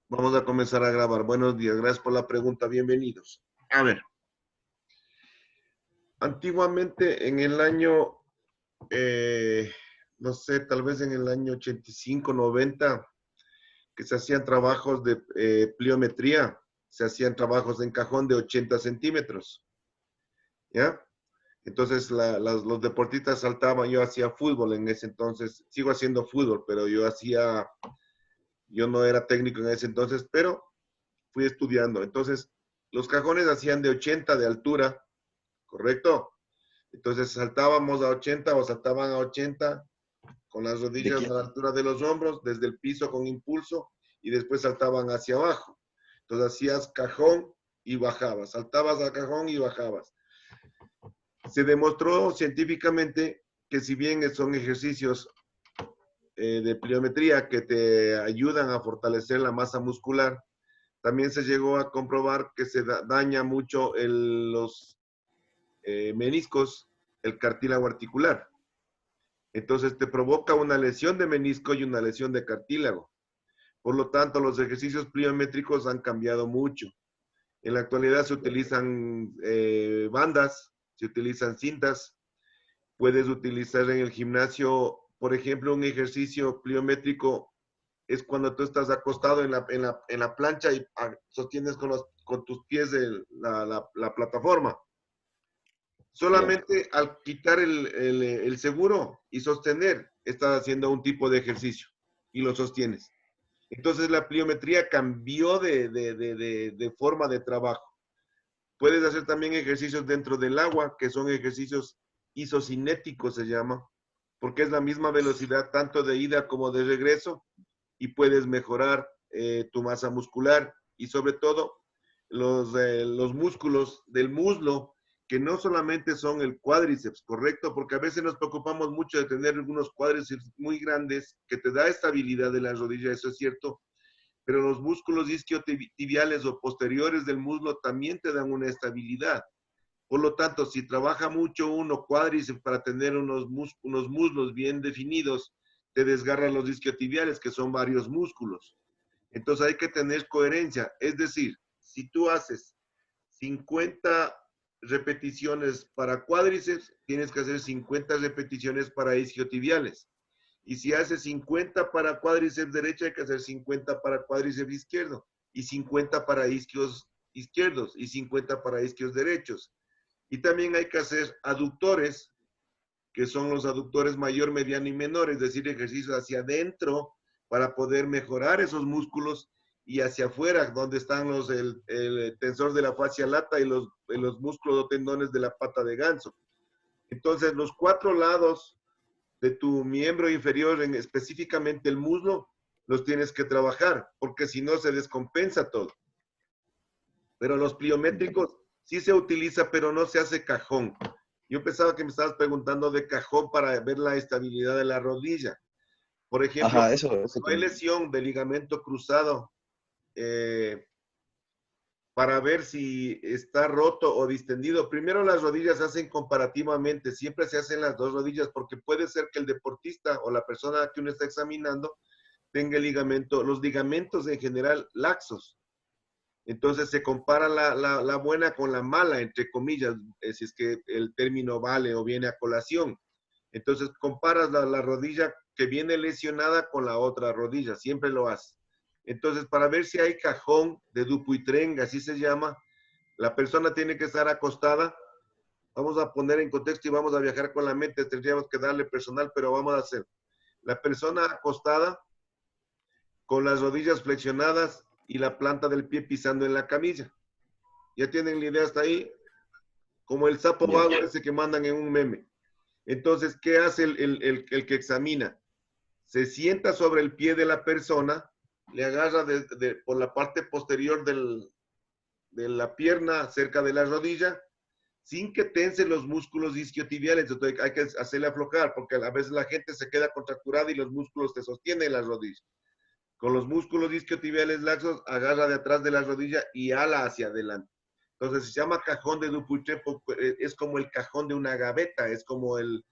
Vamos a comenzar a grabar. Buenos días, gracias por la pregunta, bienvenidos. A ver, antiguamente en el año, no sé, tal vez en el año 85, 90, que se hacían trabajos de pliometría, se hacían trabajos en cajón de 80 centímetros, ¿ya? Entonces los deportistas saltaban, yo hacía fútbol en ese entonces, sigo haciendo fútbol, pero yo no era técnico en ese entonces, pero fui estudiando. Entonces, los cajones hacían de 80 de altura, ¿correcto? Entonces saltábamos a 80 o saltaban a 80 con las ¿De rodillas a qué? la altura de los hombros, desde el piso con impulso y después saltaban hacia abajo. Entonces hacías cajón y bajabas, saltabas a cajón y bajabas. Se demostró científicamente que si bien son ejercicios de pliometría que te ayudan a fortalecer la masa muscular, también se llegó a comprobar que se daña mucho los meniscos, el cartílago articular. Entonces te provoca una lesión de menisco y una lesión de cartílago. Por lo tanto, los ejercicios pliométricos han cambiado mucho. En la actualidad se utilizan bandas, se utilizan cintas. Puedes utilizar en el gimnasio, por ejemplo, un ejercicio pliométrico es cuando tú estás acostado en la plancha y sostienes con tus pies la plataforma. Ya. Solamente al quitar el seguro y sostener, estás haciendo un tipo de ejercicio y lo sostienes. Entonces la pliometría cambió de forma de trabajo. Puedes hacer también ejercicios dentro del agua, que son ejercicios isocinéticos, se llama, porque es la misma velocidad tanto de ida como de regreso y puedes mejorar tu masa muscular y sobre todo los músculos del muslo, que no solamente son el cuádriceps, ¿correcto? Porque a veces nos preocupamos mucho de tener algunos cuádriceps muy grandes que te da estabilidad de la rodilla, eso es cierto, pero los músculos isquiotibiales o posteriores del muslo también te dan una estabilidad. Por lo tanto, si trabaja mucho uno cuádriceps para tener unos muslos bien definidos, te desgarran los isquiotibiales, que son varios músculos. Entonces hay que tener coherencia. Es decir, si tú haces 50 repeticiones para cuádriceps, tienes que hacer 50 repeticiones para isquiotibiales. Y si haces 50 para cuádriceps derecho, hay que hacer 50 para cuádriceps izquierdo. Y 50 para isquios izquierdos y 50 para isquios derechos. Y también hay que hacer aductores, que son los aductores mayor, mediano y menor, es decir, ejercicios hacia adentro para poder mejorar esos músculos y hacia afuera, donde están el tensor de la fascia lata y los músculos o tendones de la pata de ganso. Entonces, los cuatro lados de tu miembro inferior, específicamente el muslo, los tienes que trabajar, porque si no se descompensa todo. Pero los pliométricos sí se utiliza, pero no se hace cajón. Yo pensaba que me estabas preguntando de cajón para ver la estabilidad de la rodilla. Por ejemplo, Ajá, eso no hay lesión de ligamento cruzado, eh, para ver si está roto o distendido. Primero las rodillas se hacen comparativamente, siempre se hacen las dos rodillas, porque puede ser que el deportista o la persona que uno está examinando tenga el ligamento, los ligamentos en general laxos. Entonces se compara la buena con la mala, entre comillas, si es que el término vale o viene a colación. Entonces comparas la rodilla que viene lesionada con la otra rodilla, siempre lo haces. Entonces, para ver si hay cajón de Dupuytren, así se llama, la persona tiene que estar acostada. Vamos a poner en contexto y vamos a viajar con la mente, tendríamos que darle personal, pero vamos a hacer. La persona acostada con las rodillas flexionadas y la planta del pie pisando en la camilla. ¿Ya tienen la idea hasta ahí? Como el sapo ya. vago ese que mandan en un meme. Entonces, ¿qué hace el que examina? Se sienta sobre el pie de la persona, le agarra por la parte posterior de la pierna cerca de la rodilla, sin que tense los músculos isquiotibiales. Entonces hay que hacerle aflojar, porque a veces la gente se queda contracturada y los músculos te sostienen las rodillas. Con los músculos isquiotibiales laxos, agarra de atrás de la rodilla y ala hacia adelante. Entonces se llama cajón de Dupuytren, es como el cajón de una gaveta, es como el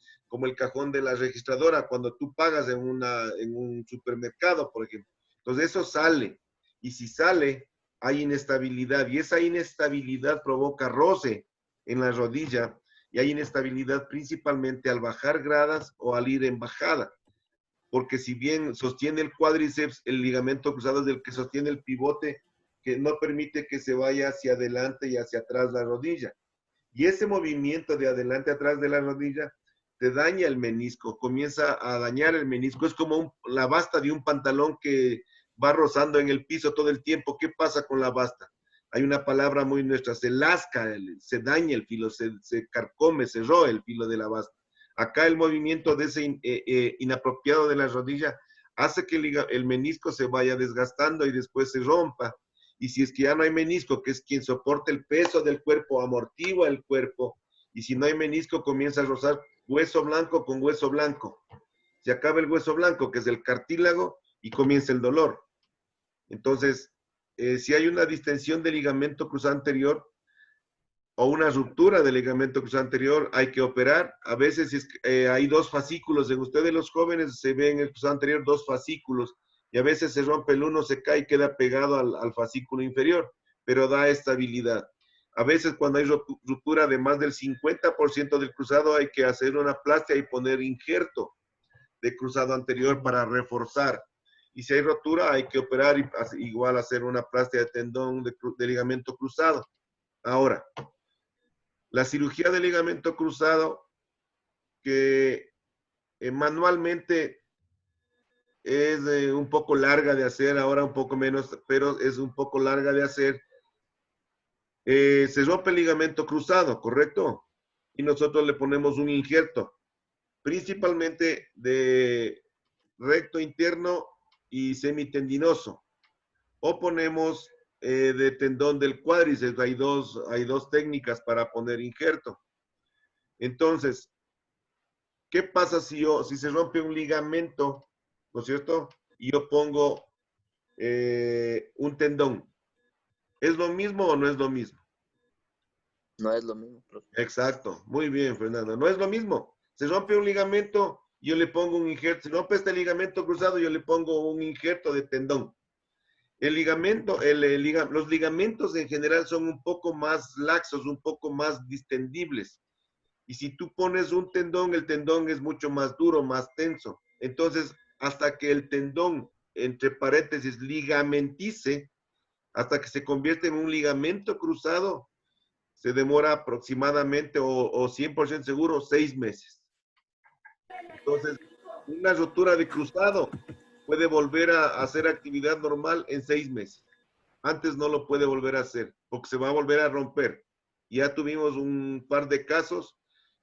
cajón de la registradora cuando tú pagas en un supermercado, por ejemplo. Entonces eso sale y si sale, hay inestabilidad, y esa inestabilidad provoca roce en la rodilla, y hay inestabilidad principalmente al bajar gradas o al ir en bajada, porque si bien sostiene el cuádriceps, el ligamento cruzado es el que sostiene el pivote, que no permite que se vaya hacia adelante y hacia atrás la rodilla. Y ese movimiento de adelante atrás de la rodilla te daña el menisco, comienza a dañar el menisco. Es como la basta de un pantalón que va rozando en el piso todo el tiempo. ¿Qué pasa con la basta? Hay una palabra muy nuestra, se lasca, se daña el filo, se carcome, se roe el filo de la basta. Acá el movimiento de ese inapropiado de la rodilla hace que el menisco se vaya desgastando y después se rompa. Y si es que ya no hay menisco, que es quien soporta el peso del cuerpo, amortigua el cuerpo, y si no hay menisco, comienza a rozar hueso blanco con hueso blanco. Se acaba el hueso blanco, que es el cartílago, y comienza el dolor. Entonces, si hay una distensión del ligamento cruzado anterior o una ruptura del ligamento cruzado anterior, hay que operar. A veces hay dos fascículos. En ustedes los jóvenes se ven en el cruzado anterior dos fascículos, y a veces se rompe el uno, se cae y queda pegado al fascículo inferior, pero da estabilidad. A veces cuando hay ruptura de más del 50% del cruzado, hay que hacer una plastia y poner injerto de cruzado anterior para reforzar. Y si hay rotura, hay que operar y igual hacer una plastia de tendón de ligamento cruzado. Ahora, la cirugía de ligamento cruzado, que manualmente es un poco larga de hacer, ahora un poco menos, pero es un poco larga de hacer. Se rompe el ligamento cruzado, ¿correcto? Y nosotros le ponemos un injerto, principalmente de recto interno y semitendinoso. O ponemos de tendón del cuádriceps. Hay dos técnicas para poner injerto. Entonces, ¿qué pasa si se rompe un ligamento, ¿no es cierto? Y yo pongo un tendón. ¿Es lo mismo o no es lo mismo? No es lo mismo, profe. Exacto. Muy bien, Fernando. No es lo mismo. Se rompe un ligamento, yo le pongo un injerto. Se rompe este ligamento cruzado, yo le pongo un injerto de tendón. El ligamento, los ligamentos en general son un poco más laxos, un poco más distendibles. Y si tú pones un tendón, el tendón es mucho más duro, más tenso. Entonces, hasta que el tendón, entre paréntesis, ligamentice, hasta que se convierte en un ligamento cruzado, se demora aproximadamente o 100% seguro 6 meses. Entonces, una rotura de cruzado puede volver a hacer actividad normal en 6 meses. Antes no lo puede volver a hacer porque se va a volver a romper. Ya tuvimos un par de casos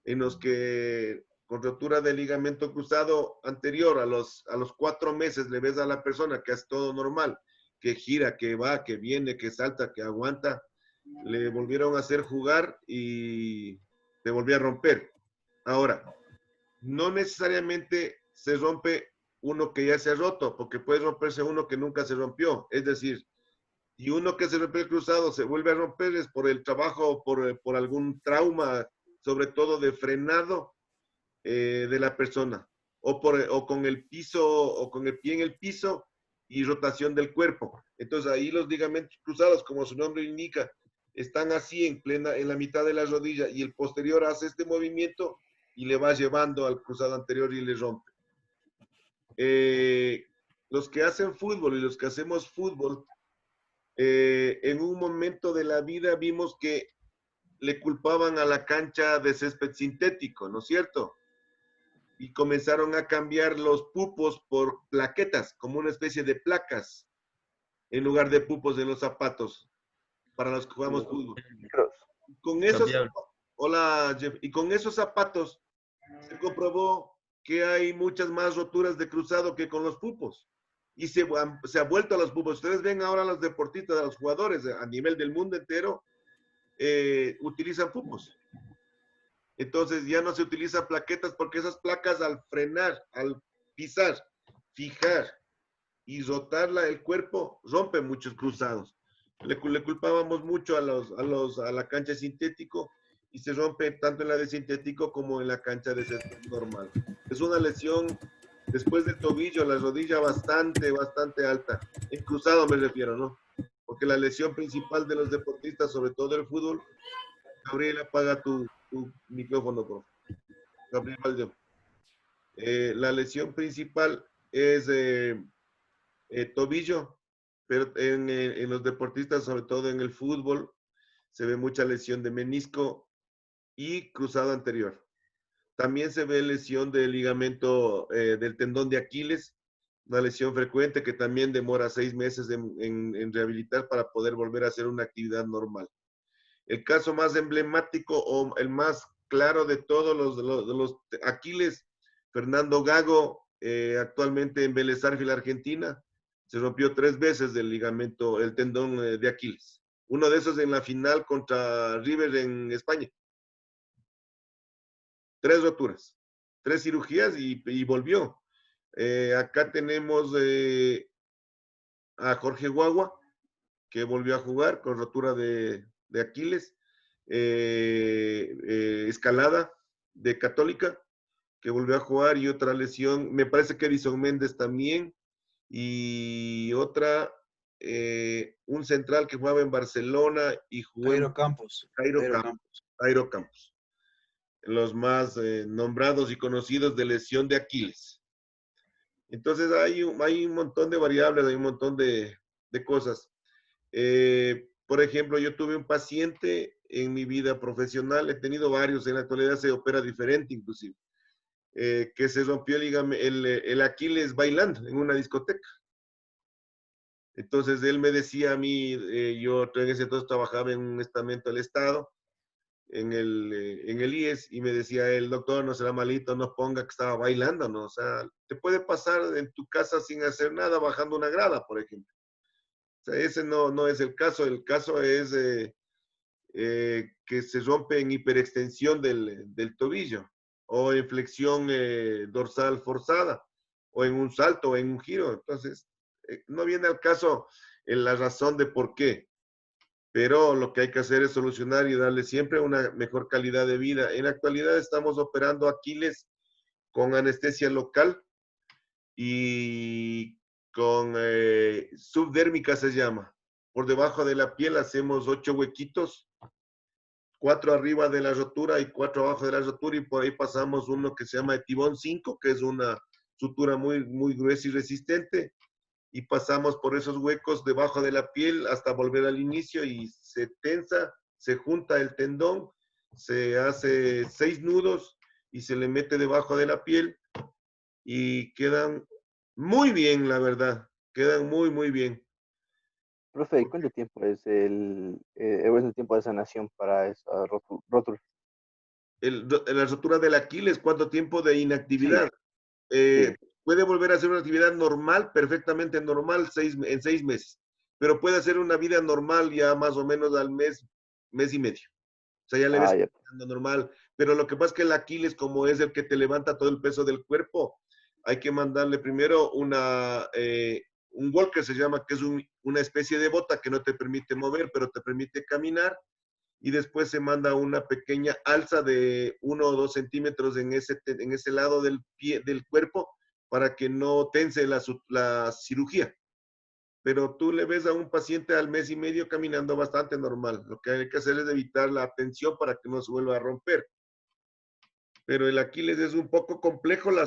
en los que con rotura de ligamento cruzado anterior a los 4 meses le ves a la persona que hace todo normal, que gira, que va, que viene, que salta, que aguanta. Le volvieron a hacer jugar y se volvió a romper. Ahora, no necesariamente se rompe uno que ya se ha roto, porque puede romperse uno que nunca se rompió. Es decir, y uno que se rompe el cruzado se vuelve a romper es por el trabajo, por algún trauma, sobre todo de frenado de la persona, o con el piso, o con el pie en el piso y rotación del cuerpo. Entonces ahí los ligamentos cruzados, como su nombre indica, están así en la mitad de la rodilla, y el posterior hace este movimiento y le va llevando al cruzado anterior y le rompe. Los que hacen fútbol y los que hacemos fútbol, en un momento de la vida vimos que le culpaban a la cancha de césped sintético, ¿no es cierto? Y comenzaron a cambiar los pupos por plaquetas, como una especie de placas, en lugar de pupos en los zapatos, para los que jugamos fútbol. Con esos, hola Jeff, y con esos zapatos se comprobó que hay muchas más roturas de cruzado que con los pupos. Y se ha vuelto a los pupos. Ustedes ven ahora a los deportistas, a los jugadores a nivel del mundo entero, utilizan pupos. Entonces ya no se utilizan plaquetas, porque esas placas al frenar, al pisar, fijar y rotar el cuerpo, rompen muchos cruzados. Le culpábamos mucho a la cancha sintético, y se rompe tanto en la de sintético como en la cancha de césped normal. Es una lesión Después del tobillo, la rodilla bastante alta. En cruzado me refiero, ¿no? Porque la lesión principal de los deportistas, sobre todo el fútbol, Gabriel, apaga tu micrófono, por favor. Gabriel Valdeón. La lesión principal es tobillo, pero en los deportistas, sobre todo en el fútbol, se ve mucha lesión de menisco y cruzado anterior. También se ve lesión del ligamento del tendón de Aquiles, una lesión frecuente que también demora 6 meses en rehabilitar para poder volver a hacer una actividad normal. El caso más emblemático o el más claro de todos los Aquiles, Fernando Gago, actualmente en Vélez Sarsfield, Argentina, se rompió 3 veces del ligamento, el tendón de Aquiles. Uno de esos en la final contra River en España. 3 roturas, 3 cirugías y volvió. Acá tenemos a Jorge Guagua, que volvió a jugar con rotura de Aquiles. Escalada de Católica, que volvió a jugar, y otra lesión, me parece que Edison Méndez también, y otra, un central que jugaba en Barcelona y jugó Jairo en Campos. Jairo Campos. Los más nombrados y conocidos de lesión de Aquiles. Entonces hay un montón de variables, hay un montón de cosas. Por ejemplo, yo tuve un paciente en mi vida profesional, he tenido varios, en la actualidad se opera diferente inclusive, que se rompió el Aquiles bailando en una discoteca. Entonces él me decía a mí, yo en ese entonces trabajaba en un estamento del Estado, en el IES, y me decía el doctor, no será malito, no ponga que estaba bailando, ¿no? O sea, te puede pasar en tu casa sin hacer nada, bajando una grada, por ejemplo. O sea, ese no es el caso es que se rompe en hiperextensión del tobillo, o en flexión dorsal forzada, o en un salto, o en un giro. Entonces, no viene al caso en la razón de por qué, pero lo que hay que hacer es solucionar y darle siempre una mejor calidad de vida. En la actualidad estamos operando Aquiles con anestesia local y con subdérmica se llama. Por debajo de la piel hacemos 8 huequitos, 4 arriba de la rotura y 4 abajo de la rotura, y por ahí pasamos uno que se llama Etibón 5, que es una sutura muy gruesa y resistente, y pasamos por esos huecos debajo de la piel hasta volver al inicio, y se tensa, se junta el tendón, se hace 6 nudos y se le mete debajo de la piel y quedan muy bien, la verdad, quedan muy bien. Profe, ¿cuánto tiempo es el tiempo de sanación para esa rótula? La rotura del Aquiles, ¿cuánto tiempo de inactividad? Sí, Eh, sí. puede volver a hacer una actividad normal, perfectamente normal, en 6 meses, pero puede hacer una vida normal ya más o menos al mes y medio. O sea, ya le ves Ah, ya. normal, pero lo que pasa es que el Aquiles, como es el que te levanta todo el peso del cuerpo, hay que mandarle primero un walker, se llama, que es una especie de bota que no te permite mover, pero te permite caminar, y después se manda una pequeña alza de 1 o 2 centímetros en ese lado del cuerpo, para que no tense la cirugía. Pero tú le ves a un paciente al mes y medio caminando bastante normal. Lo que hay que hacer es evitar la tensión para que no se vuelva a romper. Pero el Aquiles es un poco complejo, la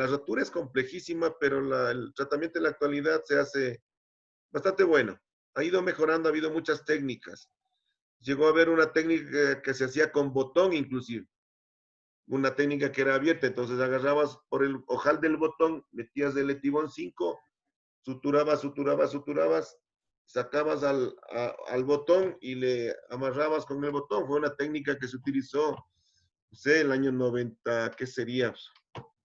rotura es complejísima, pero el tratamiento en la actualidad se hace bastante bueno. Ha ido mejorando, ha habido muchas técnicas. Llegó a haber una técnica que se hacía con botón inclusive, una técnica que era abierta, entonces agarrabas por el ojal del botón, metías el Etibón 5, suturabas, sacabas al botón y le amarrabas con el botón. Fue una técnica que se utilizó, no sé, el año 90, ¿qué sería?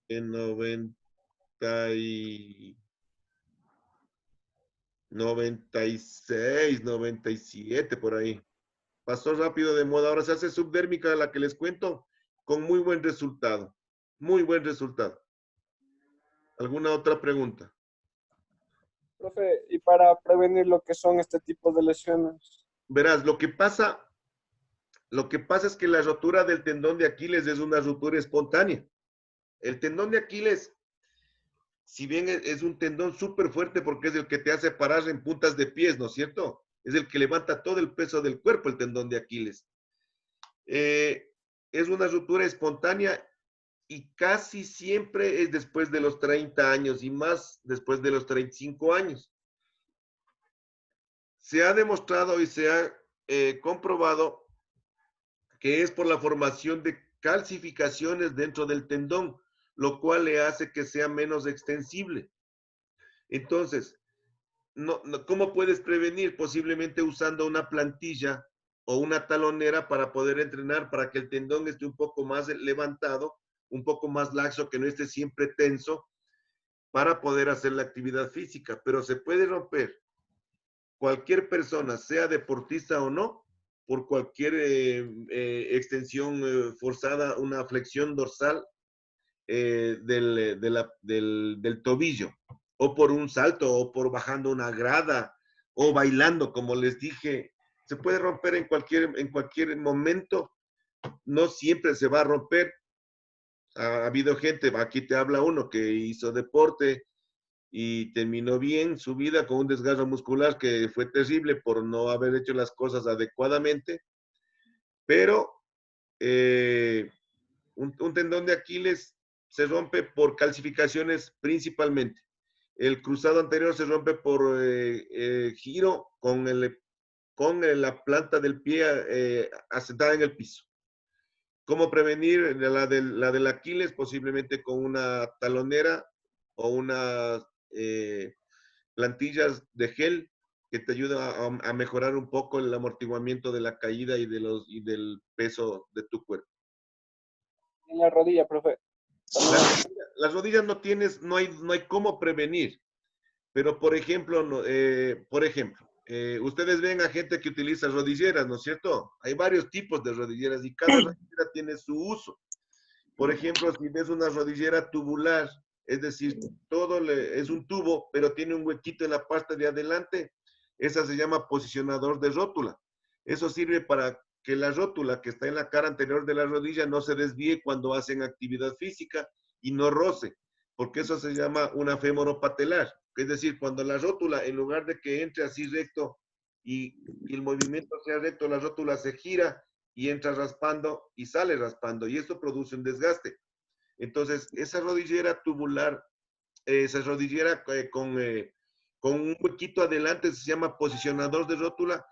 En 96, 97, por ahí. Pasó rápido de moda. Ahora se hace subdérmica, la que les cuento, con muy buen resultado. Muy buen resultado. ¿Alguna otra pregunta? Profe, y para prevenir lo que son este tipo de lesiones. Verás, lo que pasa es que la rotura del tendón de Aquiles es una rotura espontánea. El tendón de Aquiles si bien es un tendón súper fuerte porque es el que te hace parar en puntas de pies, ¿no es cierto? Es el que levanta todo el peso del cuerpo, el tendón de Aquiles. Es una ruptura espontánea y casi siempre es después de los 30 años y más después de los 35 años. Se ha demostrado y se ha comprobado que es por la formación de calcificaciones dentro del tendón, lo cual le hace que sea menos extensible. Entonces, ¿cómo puedes prevenir? Posiblemente usando una plantilla o una talonera para poder entrenar, para que el tendón esté un poco más levantado, un poco más laxo, que no esté siempre tenso, para poder hacer la actividad física. Pero se puede romper cualquier persona, sea deportista o no, por cualquier extensión forzada, una flexión dorsal del tobillo, o por un salto, o por bajando una grada, o bailando, como les dije. Se puede romper en cualquier momento, no siempre se va a romper. Ha habido gente, aquí te habla uno que hizo deporte y terminó bien su vida con un desgarro muscular que fue terrible por no haber hecho las cosas adecuadamente, pero un tendón de Aquiles se rompe por calcificaciones principalmente. El cruzado anterior se rompe por giro con la planta del pie asentada en el piso. ¿Cómo prevenir la del Aquiles? Posiblemente con una talonera o unas plantillas de gel que te ayudan a mejorar un poco el amortiguamiento de la caída y del peso de tu cuerpo. En la rodilla, profe. Las rodillas no hay cómo prevenir, pero por ejemplo, ustedes ven a gente que utiliza rodilleras, ¿no es cierto? Hay varios tipos de rodilleras y cada rodillera tiene su uso. Por ejemplo, si ves una rodillera tubular, es decir, es un tubo, pero tiene un huequito en la parte de adelante, esa se llama posicionador de rótula. Eso sirve para que la rótula que está en la cara anterior de la rodilla no se desvíe cuando hacen actividad física y no roce, porque eso se llama una femoropatelar. Es decir, cuando la rótula, en lugar de que entre así recto y el movimiento sea recto, la rótula se gira y entra raspando y sale raspando, y esto produce un desgaste. Entonces, esa rodillera tubular, esa rodillera con un huequito adelante se llama posicionador de rótula,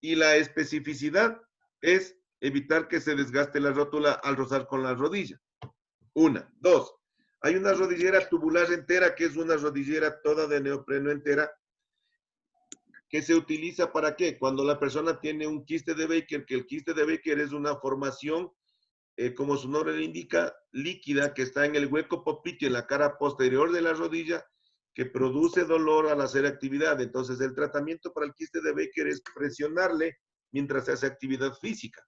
y la especificidad es evitar que se desgaste la rótula al rozar con la rodilla. Una. Dos, hay una rodillera tubular entera, que es una rodillera toda de neopreno entera, que se utiliza para qué? Cuando la persona tiene un quiste de Baker, que el quiste de Baker es una formación, como su nombre le indica, líquida, que está en el hueco popitio, en la cara posterior de la rodilla, que produce dolor al hacer actividad. Entonces, el tratamiento para el quiste de Baker es presionarle mientras se hace actividad física.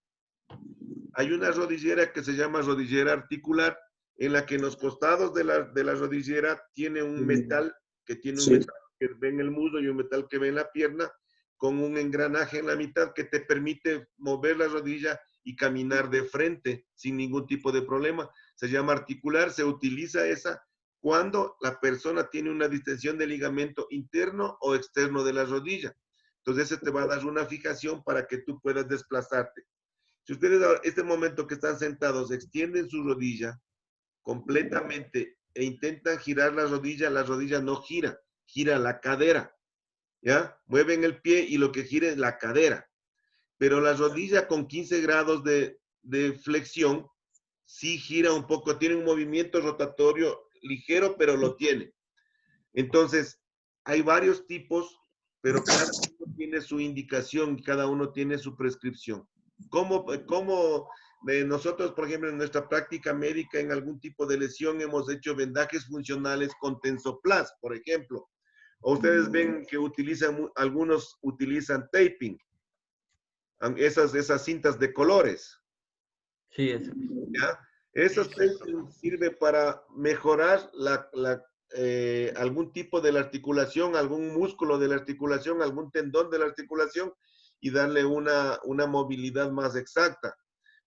Hay una rodillera que se llama rodillera articular, en la que en los costados de la rodillera tiene un metal, metal que ve en el muslo y un metal que ve en la pierna, con un engranaje en la mitad que te permite mover la rodilla y caminar de frente sin ningún tipo de problema. Se llama articular, se utiliza esa cuando la persona tiene una distensión del ligamento interno o externo de la rodilla. Entonces, ese te va a dar una fijación para que tú puedas desplazarte. Si ustedes en este momento que están sentados extienden su rodilla completamente e intentan girar la rodilla no gira, gira la cadera, ¿ya? Mueven el pie y lo que gira es la cadera. Pero la rodilla con 15 grados de flexión sí gira un poco, tiene un movimiento rotatorio ligero, pero lo tiene. Entonces, hay varios tipos, pero cada uno tiene su indicación, cada uno tiene su prescripción. ¿Cómo nosotros, por ejemplo, en nuestra práctica médica, en algún tipo de lesión, hemos hecho vendajes funcionales con Tensoplast, por ejemplo? O ustedes ven que algunos utilizan taping, esas cintas de colores. Sí, eso. ¿Ya? Esas taping sirven para mejorar algún tipo de la articulación, algún músculo de la articulación, algún tendón de la articulación, y darle una movilidad más exacta.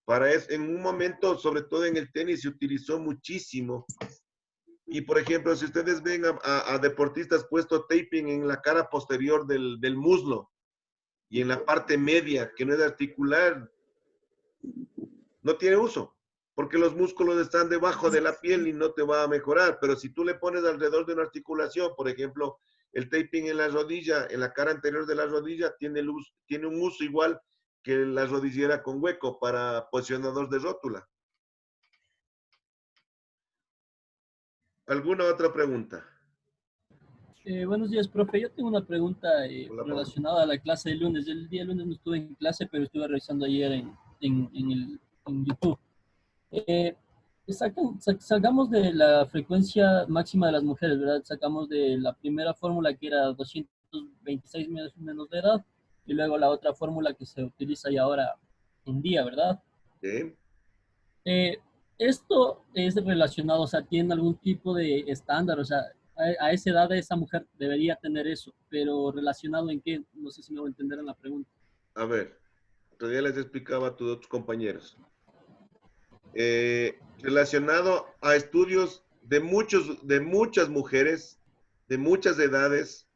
Para eso, en un momento, sobre todo en el tenis, se utilizó muchísimo Y por ejemplo, si ustedes ven a deportistas puesto taping en la cara posterior del muslo y en la parte media, que no es articular, no tiene uso, porque los músculos están debajo de la piel y no te va a mejorar. Pero si tú le pones alrededor de una articulación, por ejemplo, el taping en la rodilla, en la cara anterior de la rodilla, tiene un uso igual que la rodillera con hueco para posicionador de rótula. ¿Alguna otra pregunta? Buenos días, profe. Yo tengo una pregunta Hola, Pablo. relacionada a la clase de lunes. El día lunes no estuve en clase, pero estuve revisando ayer en YouTube. Eh, Sacamos de la frecuencia máxima de las mujeres, ¿verdad? Sacamos de la primera fórmula que era 226 menos de edad y luego la otra fórmula que se utiliza ya ahora en día, ¿verdad? ¿Sí? Eh, Esto es relacionado, o sea, tiene algún tipo de estándar, o sea, a esa edad esa mujer debería tener eso, pero relacionado en qué, no sé si me voy a entender en la pregunta. A ver, todavía les explicaba a tus otros compañeros. Relacionado a estudios de muchas mujeres, de muchas edades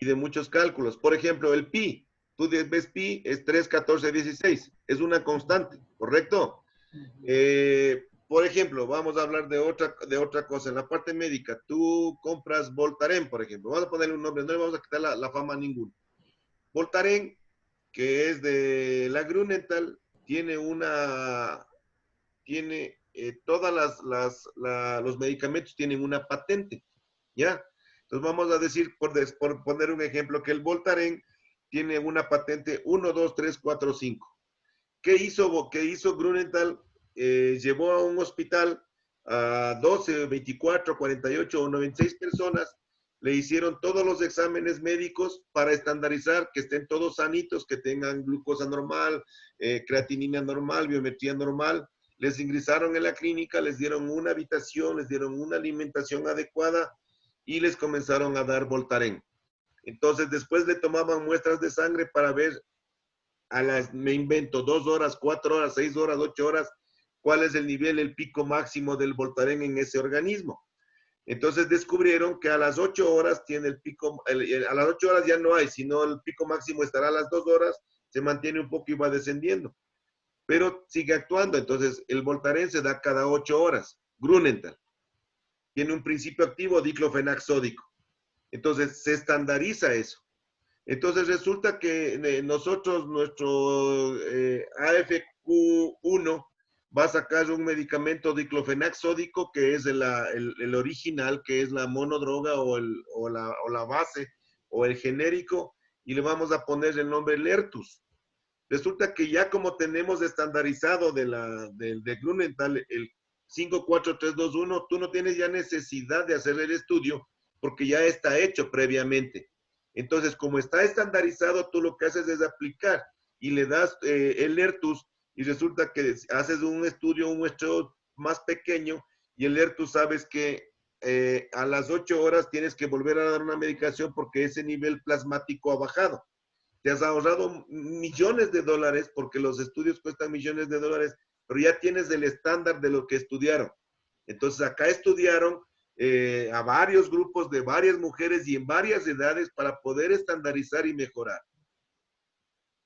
y de muchos cálculos. Por ejemplo, el pi. Tú ves pi, es 3, 14, 16. Es una constante, ¿correcto? Por ejemplo, vamos a hablar de otra cosa. En la parte médica, tú compras Voltaren, por ejemplo. Vamos a ponerle un nombre, no le vamos a quitar la fama a ninguno. Voltaren, que es de la Grunenthal, tiene todas los medicamentos tienen una patente, ¿ya? Entonces vamos a decir, por poner un ejemplo, que el Voltaren tiene una patente 1, 2, 3, 4, 5. ¿Qué hizo Grunenthal? Llevó a un hospital a 12, 24, 48 o 96 personas, le hicieron todos los exámenes médicos para estandarizar que estén todos sanitos, que tengan glucosa normal, creatinina normal, biometría normal. Les ingresaron en la clínica, les dieron una habitación, les dieron una alimentación adecuada y les comenzaron a dar Voltaren. Entonces, después le tomaban muestras de sangre para ver me invento, 2 horas, 4 horas, 6 horas, 8 horas, cuál es el nivel, el pico máximo del Voltaren en ese organismo. Entonces descubrieron que a las 8 horas tiene el pico, a las 8 horas ya no hay, sino el pico máximo estará a las 2 horas, se mantiene un poco y va descendiendo. Pero sigue actuando, entonces el Voltaren se da cada 8 horas. Grunenthal tiene un principio activo diclofenac sódico. Entonces se estandariza eso. Entonces resulta que nosotros, nuestro AFQ1 va a sacar un medicamento diclofenac sódico que es el original, que es la monodroga o la base o el genérico, y le vamos a poner el nombre Lertus. Resulta que ya como tenemos estandarizado de Grunenthal el 54321, tú no tienes ya necesidad de hacer el estudio porque ya está hecho previamente. Entonces, como está estandarizado, tú lo que haces es aplicar y le das el Lertus y resulta que haces un estudio, un muestreo más pequeño y el Lertus sabes que a las 8 horas tienes que volver a dar una medicación porque ese nivel plasmático ha bajado. Te has ahorrado millones de dólares porque los estudios cuestan millones de dólares, pero ya tienes el estándar de lo que estudiaron. Entonces acá estudiaron a varios grupos de varias mujeres y en varias edades para poder estandarizar y mejorar.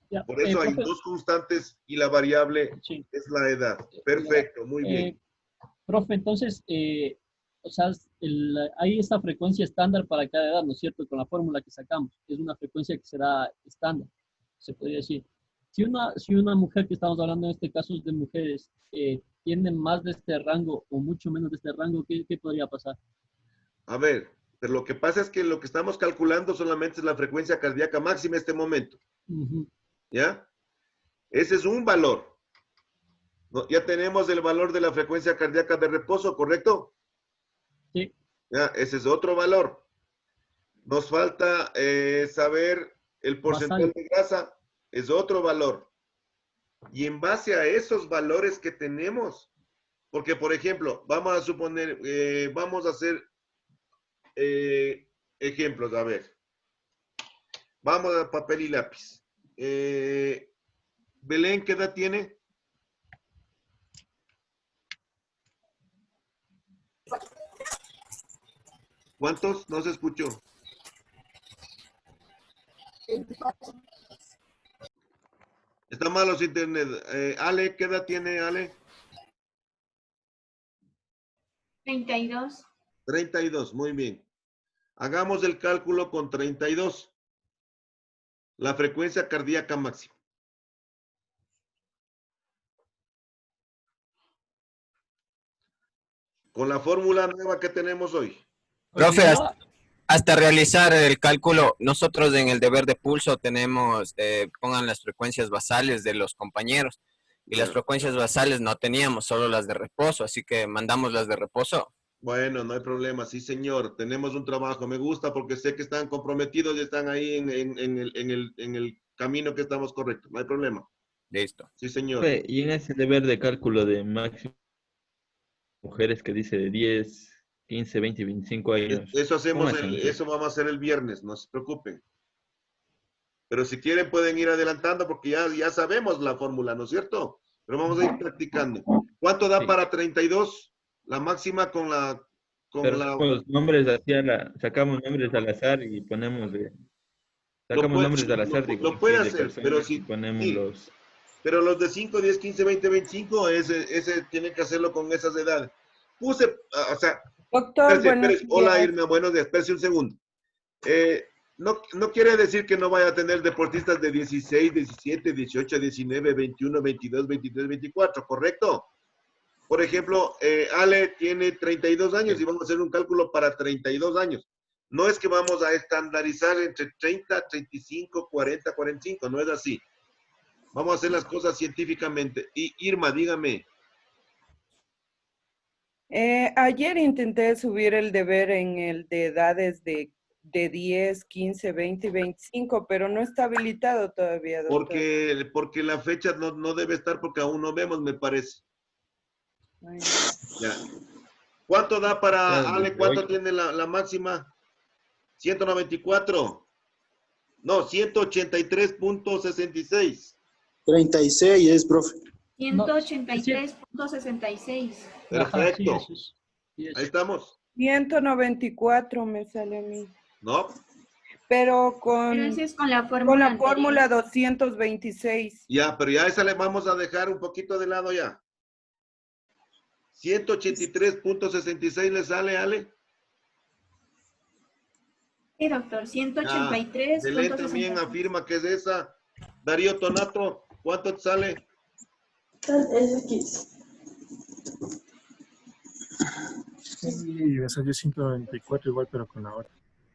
Ya, Por eso hay profe, dos constantes y la variable sí, es la edad. Perfecto, muy bien. profe, entonces, o sea, hay esta frecuencia estándar para cada edad, ¿no es cierto? Con la fórmula que sacamos, es una frecuencia que será estándar, se podría decir. Si una mujer, que estamos hablando en este caso de mujeres, tiene más de este rango o mucho menos de este rango, ¿qué podría pasar? A ver, pero lo que pasa es que lo que estamos calculando solamente es la frecuencia cardíaca máxima en este momento. Ujú. ¿Ya? Ese es un valor. ¿No? Ya tenemos el valor de la frecuencia cardíaca de reposo, ¿correcto? Sí, ¿Ya? Ese es otro valor. Nos falta saber el porcentaje basal. de grasa, es otro valor. Y en base a esos valores que tenemos, porque por ejemplo, vamos a suponer, vamos a hacer ejemplos, a ver, vamos a papel y lápiz. Belén, ¿qué edad tiene? ¿Cuántos? No se escuchó. Está malo su internet. Ale, ¿qué edad tiene Ale? 32. 32, muy bien. Hagamos el cálculo con 32. La frecuencia cardíaca máxima. Con la fórmula nueva que tenemos hoy. Profe, hasta realizar el cálculo, nosotros en el deber de pulso tenemos, pongan las frecuencias basales de los compañeros, y las frecuencias basales no teníamos, solo las de reposo, así que mandamos las de reposo. Bueno, no hay problema, sí señor, tenemos un trabajo, me gusta porque sé que están comprometidos y están ahí en el camino que estamos correctos, no hay problema. Listo. Sí señor. Y en ese deber de cálculo de máximo mujeres que dice de 10, 15, 20 y 25 años. Eso hacemos, ¿cómo hacen? eso vamos a hacer el viernes, no se preocupen. Pero si quieren pueden ir adelantando porque ya sabemos la fórmula, ¿no es cierto? Pero vamos a ir practicando. ¿Cuánto da Sí. para 32? La máxima con la... Pero los nombres sacamos nombres al azar y ponemos sacamos nombres al azar de lo puede cualquier hacer, persona pero y sí, ponemos sí. los... Pero los de 5, 10, 15, 20, 25, ese tienen que hacerlo con esas edades. Puse, o sea, Doctor, espérese. Hola Irma, buenos días, espérese un segundo. No quiere decir que no vaya a tener deportistas de 16, 17, 18, 19, 21, 22, 23, 24, ¿correcto? Por ejemplo, Ale tiene 32 años y vamos a hacer un cálculo para 32 años. No es que vamos a estandarizar entre 30, 35, 40, 45, no es así. Vamos a hacer las cosas científicamente. Y Irma, dígame. Ayer intenté subir el deber en el de edades de 10, 15, 20 y 25, pero no está habilitado todavía, doctor. Porque la fecha no debe estar porque aún no vemos, me parece. Ay, Ya. ¿Cuánto da para Ya, Ale? ¿Cuánto 18. tiene la máxima? 194. No, 183.66. 36 es, profe. 183.66. Perfecto. Sí, eso es. Ahí estamos. 194 me sale a mí. ¿No? Pero Pero ese es con la fórmula anterior. fórmula 226. Ya, pero ya esa le vamos a dejar un poquito de lado ya. 183.66 le sale, Ale. Sí, doctor, 183. Belén también afirma que es esa. Darío Tonato, ¿cuánto te sale? Es aquí. Sí, me salió 194 igual, pero con la hora.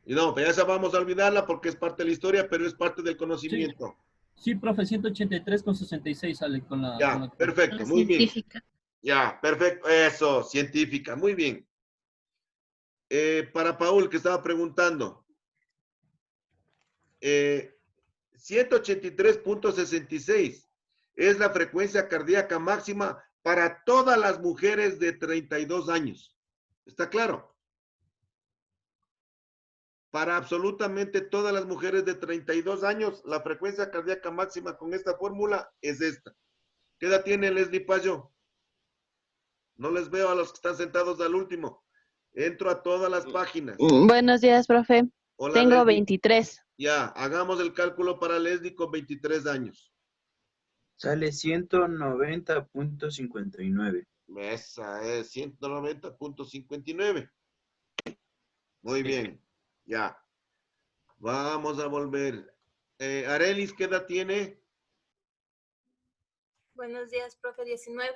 Y no, pero esa vamos a olvidarla porque es parte de la historia, pero es parte del conocimiento. Sí, profe, 183,66 sale con la... Ya, con la... perfecto, muy bien. Ya, perfecto, eso, científica, muy bien. Para Paul, que estaba preguntando. 183.66 es la frecuencia cardíaca máxima para todas las mujeres de 32 años. ¿Está claro? Para absolutamente todas las mujeres de 32 años, la frecuencia cardíaca máxima con esta fórmula es esta. ¿Qué edad tiene Leslie Payo? No les veo a los que están sentados al último. Entro a todas las páginas. Buenos días, profe. Hola, Tengo Leslie. 23. Ya, hagamos el cálculo para Leslie con 23 años. Sale 190.59. Esa es 190.59. Muy bien, ya. Vamos a volver. Arelis, ¿qué edad tiene? Buenos días, profe, 19.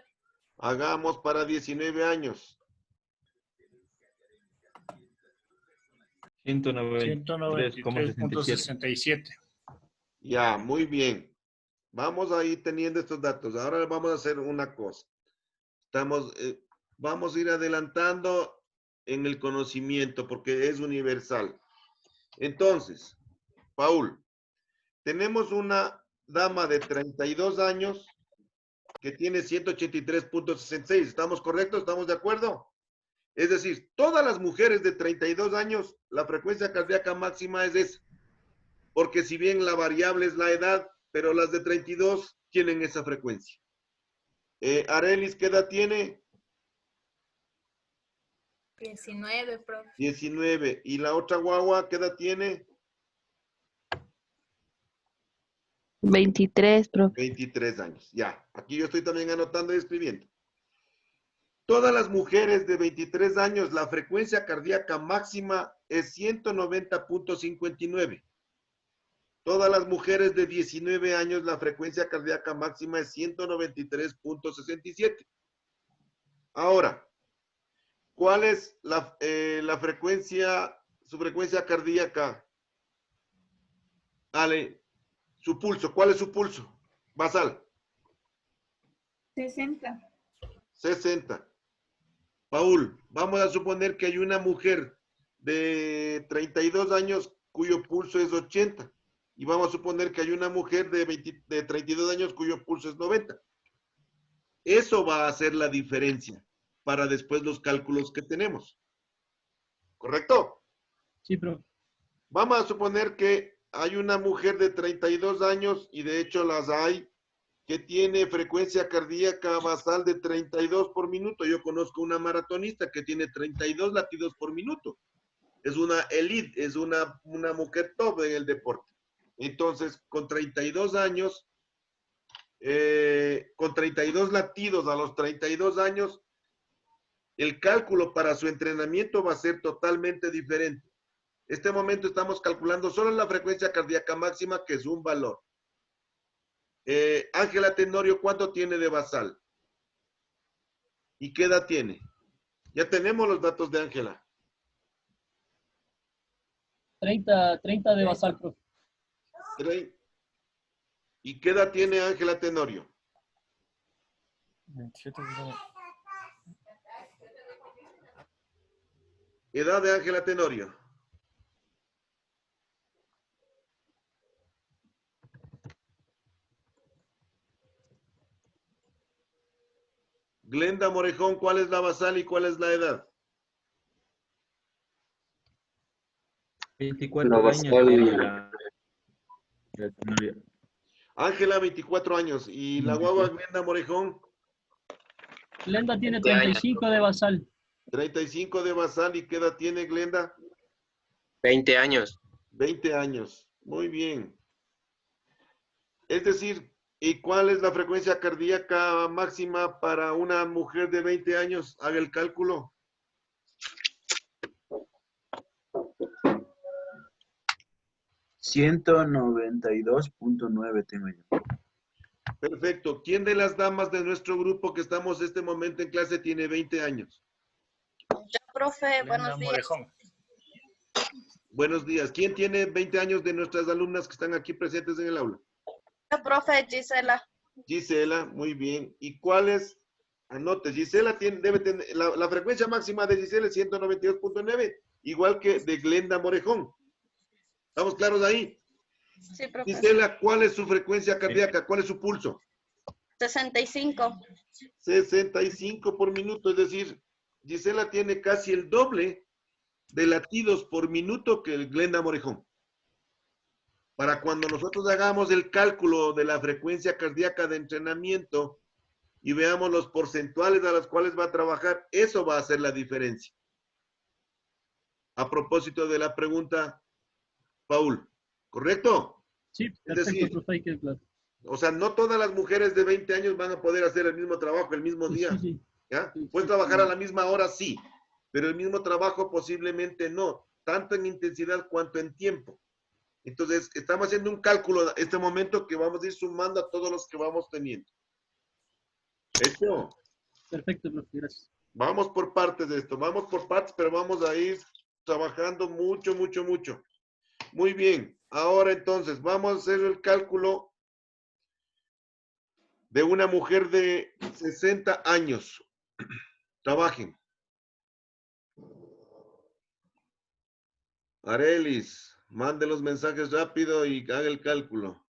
Hagamos para 19 años. 193.67. Ya, muy bien. Vamos a ir teniendo estos datos. Ahora vamos a hacer una cosa. Vamos a ir adelantando en el conocimiento porque es universal. Entonces, Paul, tenemos una dama de 32 años que tiene 183.66. ¿Estamos correctos? ¿Estamos de acuerdo? Es decir, todas las mujeres de 32 años, la frecuencia cardíaca máxima es esa. Porque si bien la variable es la edad, pero las de 32 tienen esa frecuencia. Arelis, ¿qué edad tiene? 19, profe. 19. ¿Y la otra guagua qué edad tiene? 23, profe. 23 años. Ya. Aquí yo estoy también anotando y escribiendo. Todas las mujeres de 23 años, la frecuencia cardíaca máxima es 190.59. Todas las mujeres de 19 años, la frecuencia cardíaca máxima es 193.67. Ahora, ¿cuál es la frecuencia, su frecuencia cardíaca? Ale, su pulso, ¿cuál es su pulso? Basal. 60. 60. Paul, vamos a suponer que hay una mujer de 32 años cuyo pulso es 80. Y vamos a suponer que hay una mujer de 32 años cuyo pulso es 90. Eso va a hacer la diferencia para después los cálculos que tenemos. ¿Correcto? Sí, profe. Vamos a suponer que hay una mujer de 32 años, y de hecho las hay, que tiene frecuencia cardíaca basal de 32 por minuto. Yo conozco una maratonista que tiene 32 latidos por minuto. Es una elite, es una mujer top en el deporte. Entonces, con 32 años, con 32 latidos a los 32 años, el cálculo para su entrenamiento va a ser totalmente diferente. Este momento estamos calculando solo la frecuencia cardíaca máxima, que es un valor. Ángela Tenorio, ¿cuánto tiene de basal? ¿Y qué edad tiene? Ya tenemos los datos de Ángela. 30 de basal, profe. ¿Y qué edad tiene Ángela Tenorio? 27. Edad de Ángela Tenorio. Glenda Morejón, ¿cuál es la basal y cuál es la edad? 24 La años. basal. tiene la Tenorio. Ángela, 24 años. ¿Y la guagua Glenda Morejón? Glenda tiene 35 de basal. 35 de basal. ¿Y qué edad tiene Glenda? 20 años. 20 años. Muy bien. Es decir, ¿y cuál es la frecuencia cardíaca máxima para una mujer de 20 años? Haga el cálculo. $192.9 tengo yo. Perfecto. ¿Quién de las damas de nuestro grupo que estamos este momento en clase tiene 20 años? Ya, profe, buenos días. Buenos días. ¿Quién tiene 20 años de nuestras alumnas que están aquí presentes en el aula? Ya, profe, Gisela. Gisela, muy bien. ¿Y cuál es? Anote, Gisela debe tener, la frecuencia máxima de Gisela es 192.9, igual que de Glenda Morejón. ¿Estamos claros ahí? Sí, profe. Gisela, ¿cuál es su frecuencia cardíaca? ¿Cuál es su pulso? 65. 65 por minuto, es decir, Gisela tiene casi el doble de latidos por minuto que el Glenda Morejón. Para cuando nosotros hagamos el cálculo de la frecuencia cardíaca de entrenamiento y veamos los porcentuales a los cuales va a trabajar, eso va a hacer la diferencia. A propósito de la pregunta, Paul, ¿correcto? Sí, Es perfecto, decir, profe, hay que claro. o sea, no todas las mujeres de 20 años van a poder hacer el mismo trabajo el mismo día. Sí. ¿Ya? Puedes trabajar a la misma hora, sí, pero el mismo trabajo posiblemente no, tanto en intensidad cuanto en tiempo. Entonces, estamos haciendo un cálculo en este momento que vamos a ir sumando a todos los que vamos teniendo. ¿Hecho? Perfecto, profe, gracias. Vamos por partes de esto, vamos por partes, pero vamos a ir trabajando mucho. Muy bien, ahora entonces vamos a hacer el cálculo de una mujer de 60 años. Trabajen. Arelis, mande los mensajes rápido y haga el cálculo.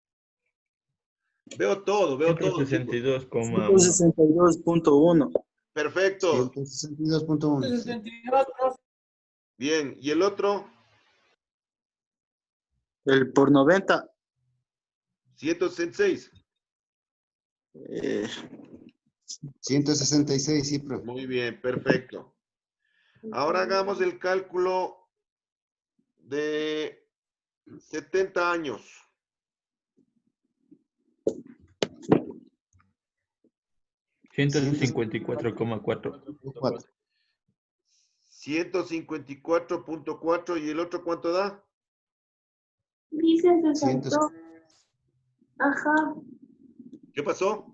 Veo todo, chicos. 162.1. Perfecto. 162.1. Bien, ¿y el otro? El por 90. 166. 166, sí, profe. Muy bien, perfecto. Ahora hagamos el cálculo de 70 años. $154,4. 154.4 y el otro ¿cuánto da? Dice se saltó. Ajá, ¿Qué pasó?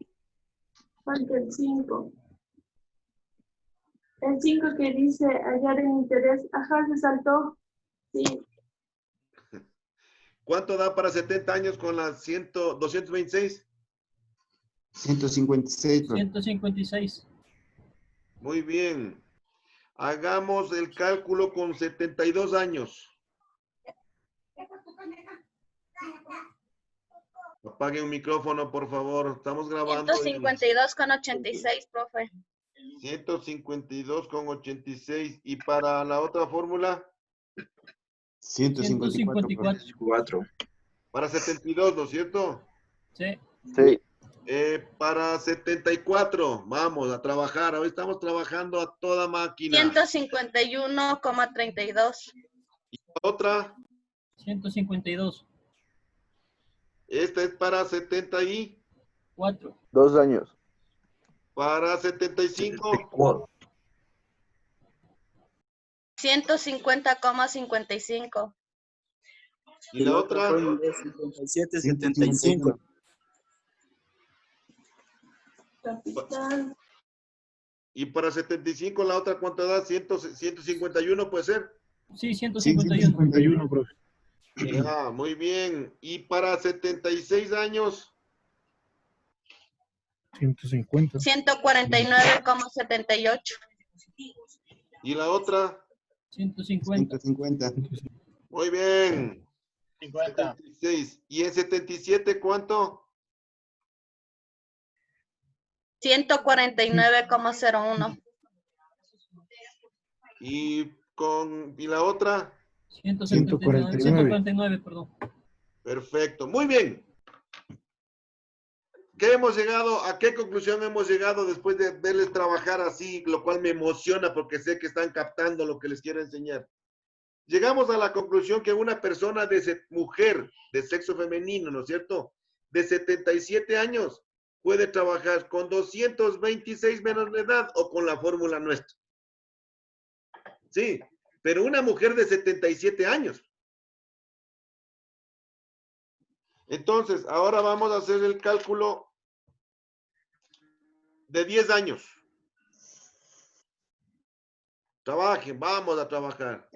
falta el 5. El 5 que dice hallar en interés. Ajá, se saltó. Sí. ¿Cuánto da para 70 años con la 226? 156, profe. 156. Muy bien. Hagamos el cálculo con 72 años. Apague un micrófono, por favor. Estamos grabando. 152,86, profe. 152,86. ¿Y para la otra fórmula? 154. Para 72, ¿no es cierto? Sí. Sí. Para 74, vamos a trabajar. Hoy estamos trabajando a toda máquina. 151,32. ¿Y otra? 152. Esta es para 74. 2 años. Para 75. 150,55. ¿Y la otra? 57, 75. Capitán. Y para 75 la otra, ¿cuánto da? 151 puede ser. Sí, 151. 51, profe. Ya, muy bien. Y para 76 años. 150. 149,78. ¿Y la otra? 150. 150. Muy bien. 50. 76. ¿Y en 77 cuánto? 149,01. ¿Y la otra? 179. 149, perdón. Perfecto. Muy bien. ¿Qué hemos llegado? ¿A qué conclusión hemos llegado después de verles trabajar así? Lo cual me emociona porque sé que están captando lo que les quiero enseñar. Llegamos a la conclusión que una persona mujer de sexo femenino, ¿no es cierto? De 77 años puede trabajar con 226 menos de edad o con la fórmula nuestra. Sí, pero una mujer de 77 años. Entonces, ahora vamos a hacer el cálculo de 10 años. Trabajen, vamos a trabajar.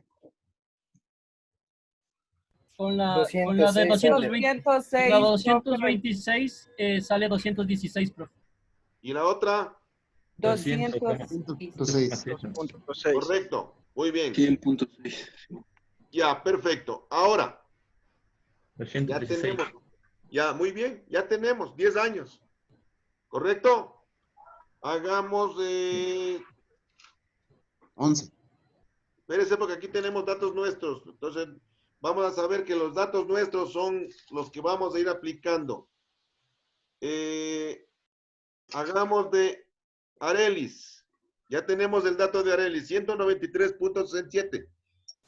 Con la de 226 sale 216, profe. ¿Y la otra? 206. Correcto, muy bien. 100.6. Ya, perfecto. Ahora, ya 216. tenemos, ya, muy bien, ya tenemos 10 años. ¿Correcto? Hagamos 11. Espérese porque aquí tenemos datos nuestros. Entonces, vamos a saber que los datos nuestros son los que vamos a ir aplicando. Hagamos de Arelis. Ya tenemos el dato de Arelis, 193.67.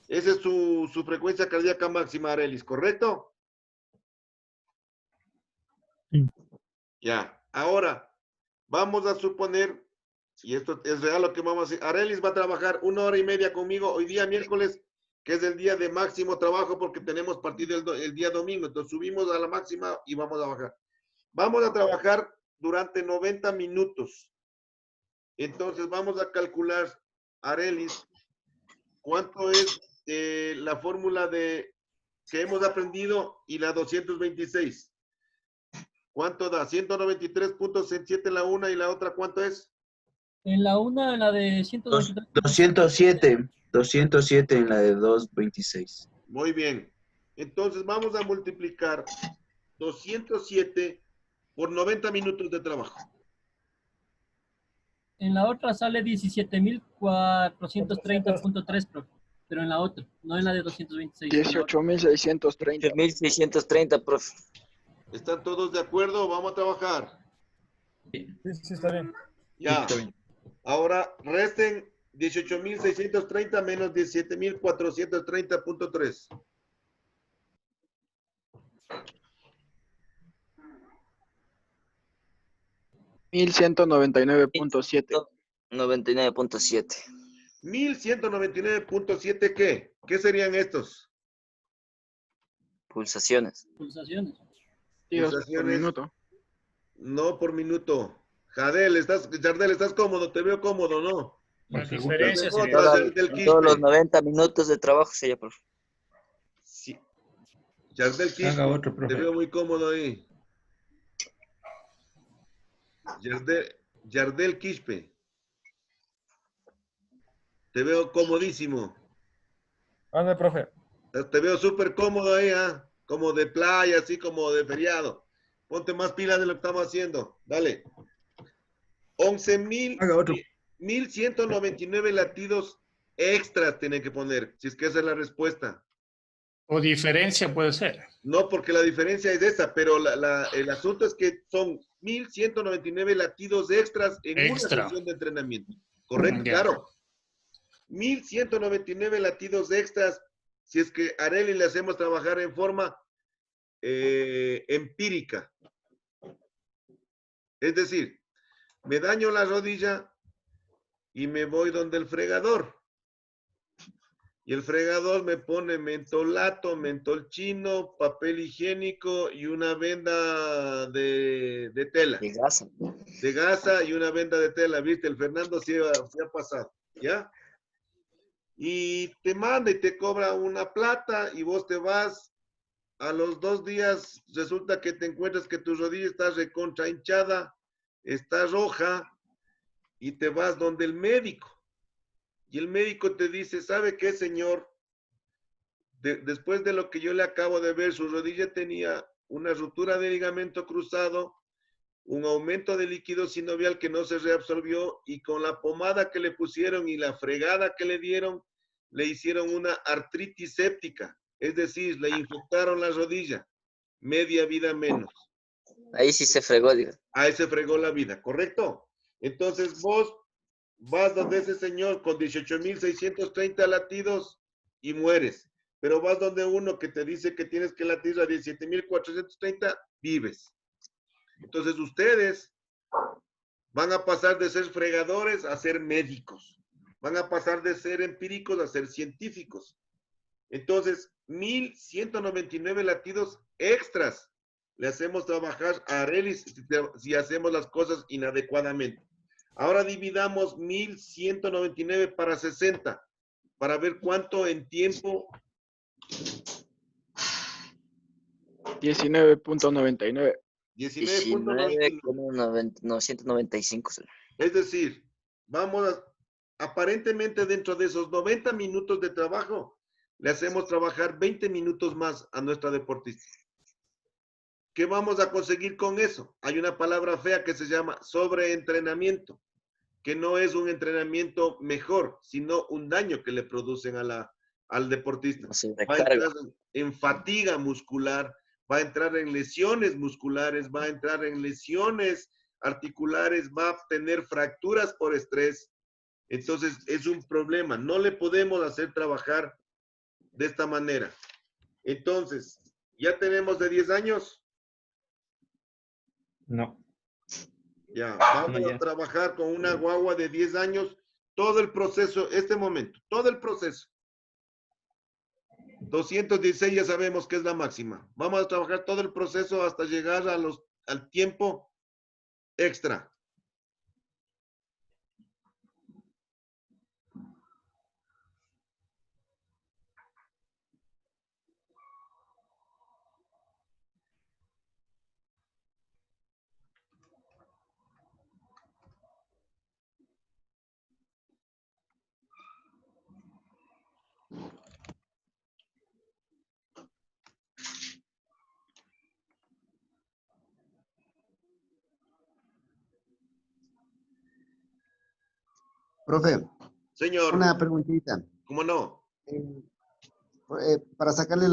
Esa es su frecuencia cardíaca máxima, Arelis, ¿correcto? Sí. Ya. Ahora, vamos a suponer, y esto es real lo que vamos a hacer, Arelis va a trabajar 1 hora y media conmigo hoy día miércoles, que es el día de máximo trabajo porque tenemos partido el día domingo. Entonces subimos a la máxima y vamos a bajar. Vamos a trabajar durante 90 minutos. Entonces vamos a calcular, Arelis, cuánto es la fórmula que hemos aprendido y la 226. ¿Cuánto da? 193.67 la una y la otra, ¿cuánto es? En la una, en la de 123. 207 en la de 226. Muy bien. Entonces vamos a multiplicar 207 por 90 minutos de trabajo. En la otra sale 17.430.3, profe. Pero en la otra, no en la de 226. 18.630. 18.630, profe. ¿Están todos de acuerdo? Vamos a trabajar. Sí, está bien. Ya. Está bien. Ahora resten 18.630 menos 17.430.3. 1199.7. 99.7. 1199.7, ¿qué? ¿Qué serían estos? Pulsaciones. Pulsaciones. Por minuto. No por minuto. Jardel, ¿estás cómodo? Te veo cómodo, ¿no? La diferencia sería. Todos los 90 minutos de trabajo sería, profe. Sí. Yardel Quispe, Haga otro, profe. te veo muy cómodo ahí. Yardel Quispe. Te veo comodísimo. Anda, profe. Te veo súper cómodo ahí, ¿ah? Como de playa, así como de feriado. Ponte más pilas de lo que estamos haciendo. Dale. 11.199 latidos extras tienen que poner, si es que esa es la respuesta. O diferencia puede ser. No, porque la diferencia es esa, pero el asunto es que son 1.199 latidos extras en una sesión de entrenamiento. ¿Correcto? Ya. Claro. 1.199 latidos extras si es que a Arely le hacemos trabajar en forma empírica. Es decir, me daño la rodilla y me voy donde el fregador. Y el fregador me pone mentolato, mentol chino, papel higiénico y una venda de tela. De gasa. De gasa y una venda de tela. ¿Viste? El Fernando sí ha pasado. ¿Ya? Y te manda y te cobra una plata y vos te vas. A los 2 días resulta que te encuentras que tu rodilla está recontra hinchada, está roja y te vas donde el médico. Y el médico te dice, ¿sabe qué, señor? Después de lo que yo le acabo de ver, su rodilla tenía una ruptura de ligamento cruzado, un aumento de líquido sinovial que no se reabsorbió y con la pomada que le pusieron y la fregada que le dieron, le hicieron una artritis séptica. Es decir, le infectaron la rodilla. Media vida menos. Ahí sí se fregó, digo. Ahí se fregó la vida, ¿correcto? Entonces vos vas donde ese señor con 18.630 latidos y mueres. Pero vas donde uno que te dice que tienes que latir a 17.430, vives. Entonces ustedes van a pasar de ser fregadores a ser médicos. Van a pasar de ser empíricos a ser científicos. Entonces, 1.199 latidos extras le hacemos trabajar a Arely si hacemos las cosas inadecuadamente. Ahora dividamos 1.199 para 60 para ver cuánto en tiempo. 19.99. 19.995. Es decir, aparentemente dentro de esos 90 minutos de trabajo, le hacemos trabajar 20 minutos más a nuestra deportista. ¿Qué vamos a conseguir con eso? Hay una palabra fea que se llama sobreentrenamiento, que no es un entrenamiento mejor, sino un daño que le producen al deportista. Va a entrar en fatiga muscular, va a entrar en lesiones musculares, va a entrar en lesiones articulares, va a tener fracturas por estrés. Entonces, es un problema. No le podemos hacer trabajar de esta manera. Entonces, ¿ya tenemos de 10 años? No. Ya, vamos a trabajar con una guagua de 10 años, todo el proceso, este momento, todo el proceso. 216 ya sabemos que es la máxima. Vamos a trabajar todo el proceso hasta llegar al tiempo extra. Profe. Señor. Una preguntita. ¿Cómo no? Para sacarle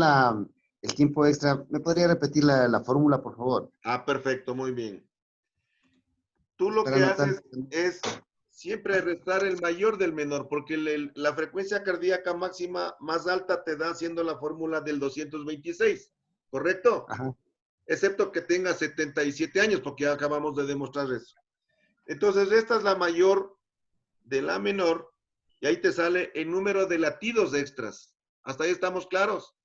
el tiempo extra, ¿me podría repetir la fórmula, por favor? Ah, perfecto, muy bien. Tú lo que haces es Siempre restar el mayor del menor, porque la frecuencia cardíaca máxima más alta te da haciendo la fórmula del 226, ¿correcto? Ajá. Excepto que tenga 77 años, porque ya acabamos de demostrar eso. Entonces, esta es la mayor de la menor, y ahí te sale el número de latidos extras. ¿Hasta ahí estamos claros?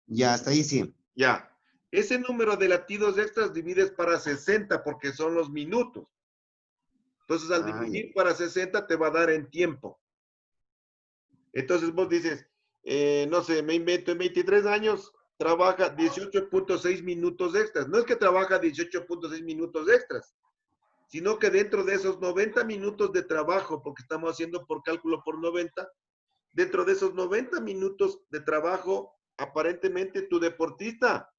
Ya, hasta ahí sí. Ya. Ese número de latidos extras divides para 60, porque son los minutos. Entonces, al dividir para 60 te va a dar en tiempo. Entonces, vos dices, no sé, me invento, en 23 años trabaja 18.6 minutos extras. No es que trabaja 18.6 minutos extras, sino que dentro de esos 90 minutos de trabajo, porque estamos haciendo por cálculo por 90, dentro de esos 90 minutos de trabajo, aparentemente tu deportista